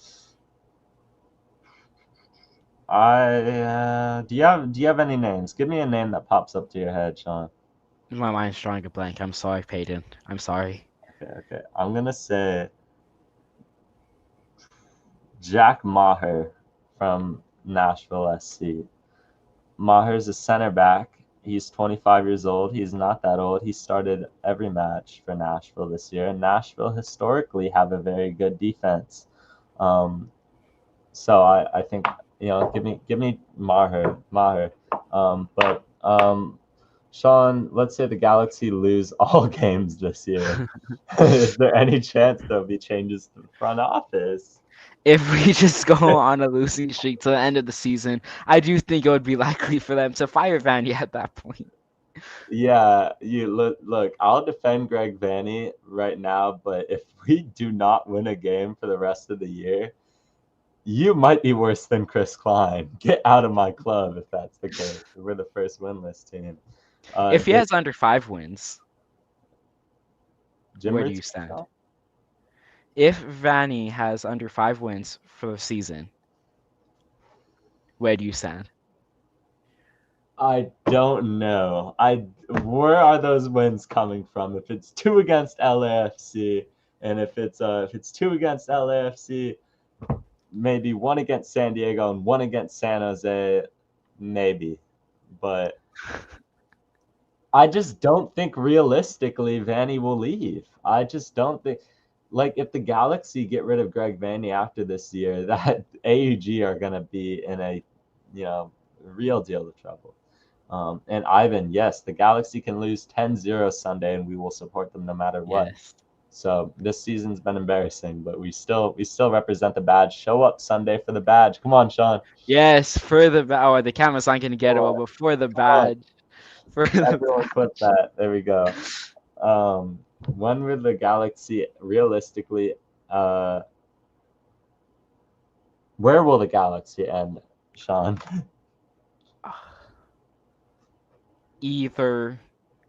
Do you have any names? Give me a name that pops up to your head, Sean. My mind's drawing a blank. I'm sorry, Peyton. I'm sorry. Okay. I'm gonna say Jack Maher from Nashville SC. Maher's a center back. He's 25 years old. He's not that old. He started every match for Nashville this year. And Nashville historically have a very good defense. So I think give me Maher. But Sean, let's say the Galaxy lose all games this year. Is there any chance there'll be changes to the front office? If we just go on a losing streak to the end of the season, I do think it would be likely for them to fire Vanney at that point. Yeah, you look. I'll defend Greg Vanney right now, but if we do not win a game for the rest of the year, you might be worse than Chris Klein. Get out of my club if that's the case. We're the first winless team. If he This has under 5 wins, Jim where do Root- you stand? If Vanney has under 5 wins for the season, where do you stand? I don't know. Where are those wins coming from? If it's 2 against LAFC, and if it's 2 against LAFC, maybe 1 against San Diego and 1 against San Jose, maybe. But I just don't think realistically Vanney will leave. I just don't think, like, if the Galaxy get rid of Greg Vanney after this year, that AUG are gonna be in a real deal of trouble. And Ivan, yes, the Galaxy can lose 10-0 Sunday, and we will support them no matter what. Yes. So this season's been embarrassing, but we still represent the badge. Show up Sunday for the badge. Come on, Sean. Yes, for the oh, the cameras aren't gonna get it, but for the badge. For the Everyone clip that. There we go. When will the Galaxy realistically? Where will the Galaxy end, Sean? Either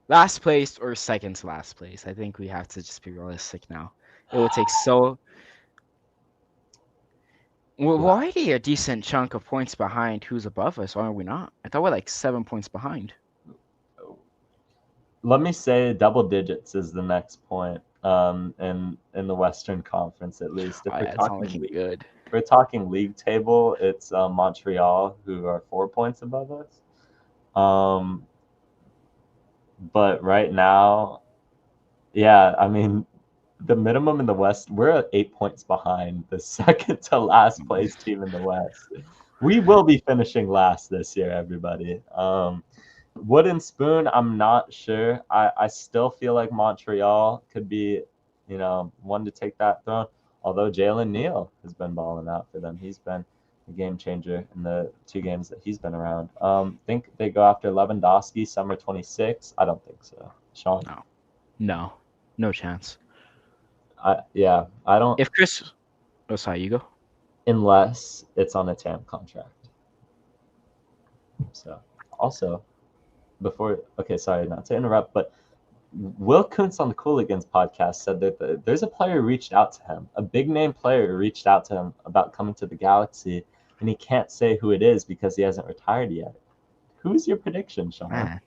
last place or second to last place. I think we have to just be realistic now. It would take so. We're already a decent chunk of points behind who's above us, are we not? I thought we're like 7 points behind. Let me say double digits is the next point. In the Western Conference at least. If It's not looking good. if we're talking league table, it's Montreal who are 4 points above us. But right now, yeah, I mean, the minimum in the West, we're at 8 points behind the second to last place team in the West. We will be finishing last this year, everybody. Wooden Spoon, I'm not sure. I still feel like Montreal could be, one to take that throne. Although Jalen Neal has been balling out for them. He's been a game changer in the 2 games that he's been around. Think they go after Lewandowski, summer 26? I don't think so. Sean? No chance. I don't. If Chris, oh sorry, you go. Unless it's on a TAM contract. So also, sorry, not to interrupt, but Will Kuntz on the Cooligans podcast said that there's a player who reached out to him, a big name player who reached out to him about coming to the Galaxy, and he can't say who it is because he hasn't retired yet. Who's your prediction, Sean? Man.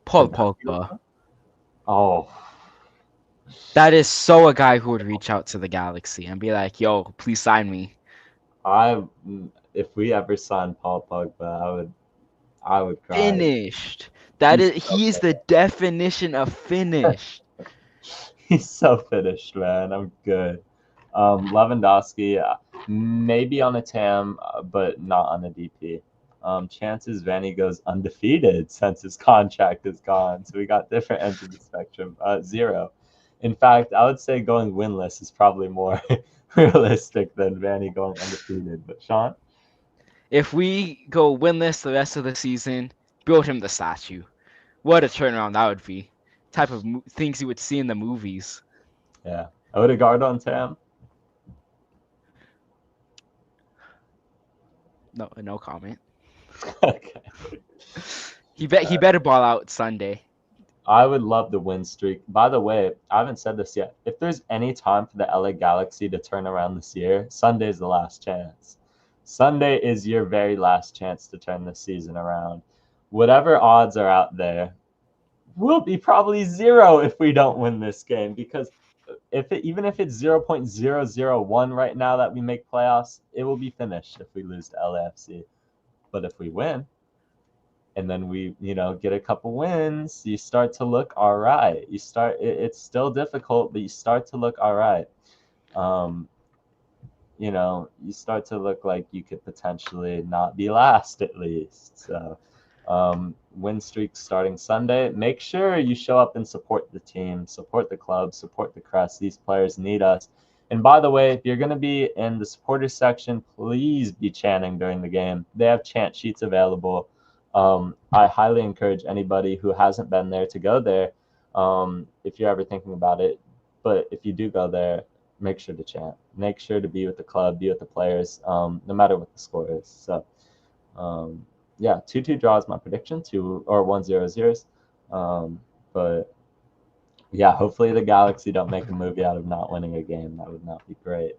Paul Pogba. Oh, that is so a guy who would reach out to the Galaxy and be like, "Yo, please sign me." If we ever signed Paul Pogba, I would cry. Finished. He's the definition of finished. He's so finished, man. I'm good. Lewandowski, maybe on a TAM, but not on a DP. Chances Vanney goes undefeated since his contract is gone. So we got different ends of the spectrum. 0. In fact, I would say going winless is probably more realistic than Vanney going undefeated. But Sean? If we go winless the rest of the season, build him the statue. What a turnaround that would be. Type of things you would see in the movies. Yeah. Odegaard on TAM? No comment. Okay. He better ball out Sunday. I would love the win streak. By the way, I haven't said this yet. If there's any time for the LA Galaxy to turn around this year, Sunday's the last chance. Sunday is your very last chance to turn this season around. Whatever odds are out there will be probably zero if we don't win this game, because even if it's 0.001 right now that we make playoffs, it will be finished if we lose to LAFC. But if we win, and then we, get a couple wins, you start to look all right. It's still difficult, but you start to look all right. You start to look like you could potentially not be last at least. So, win streak starting Sunday. Make sure you show up and support the team, support the club, support the crest. These players need us. And by the way, if you're going to be in the supporters section, please be chanting during the game. They have chant sheets available. I highly encourage anybody who hasn't been there to go there, if you're ever thinking about it. But if you do go there, make sure to chant. Make sure to be with the club, be with the players, no matter what the score is. So, yeah, 2-2 draw is my prediction, 1-0-0s. But yeah, hopefully the Galaxy don't make a movie out of not winning a game. That would not be great.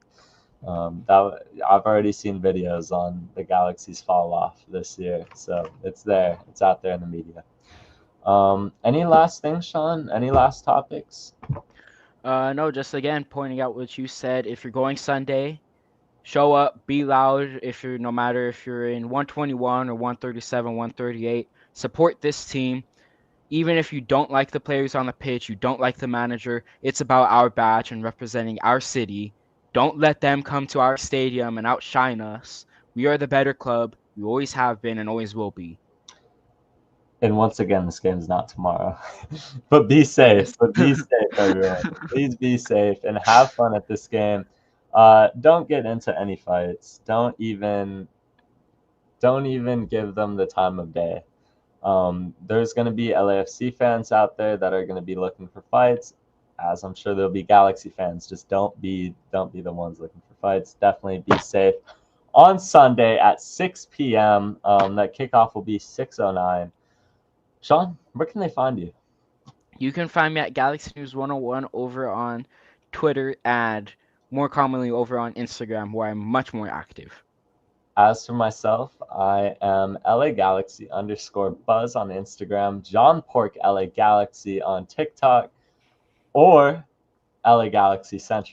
I've already seen videos on the Galaxy's fall off this year, so it's there. It's out there in the media. Any last things, Sean? Any last topics? No, just again pointing out what you said. If you're going Sunday, show up, be loud. No matter if you're in 121 or 137, 138, support this team. Even if you don't like the players on the pitch, you don't like the manager, it's about our badge and representing our city. Don't let them come to our stadium and outshine us. We are the better club. We always have been and always will be. And once again, this game's not tomorrow. But be safe. Yes. But be safe, everyone. Please be safe and have fun at this game. Don't get into any fights. Don't even give them the time of day. There's going to be LAFC fans out there that are going to be looking for fights, as I'm sure there'll be Galaxy fans. Just don't be the ones looking for fights. Definitely be safe. On Sunday at 6 p.m., that kickoff will be 6:09. Sean, where can they find you? You can find me at Galaxy News 101 over on Twitter and more commonly over on Instagram, where I'm much more active. As for myself, I am LA Galaxy _Buzz on Instagram, John Pork LA Galaxy on TikTok, or LA Galaxy Central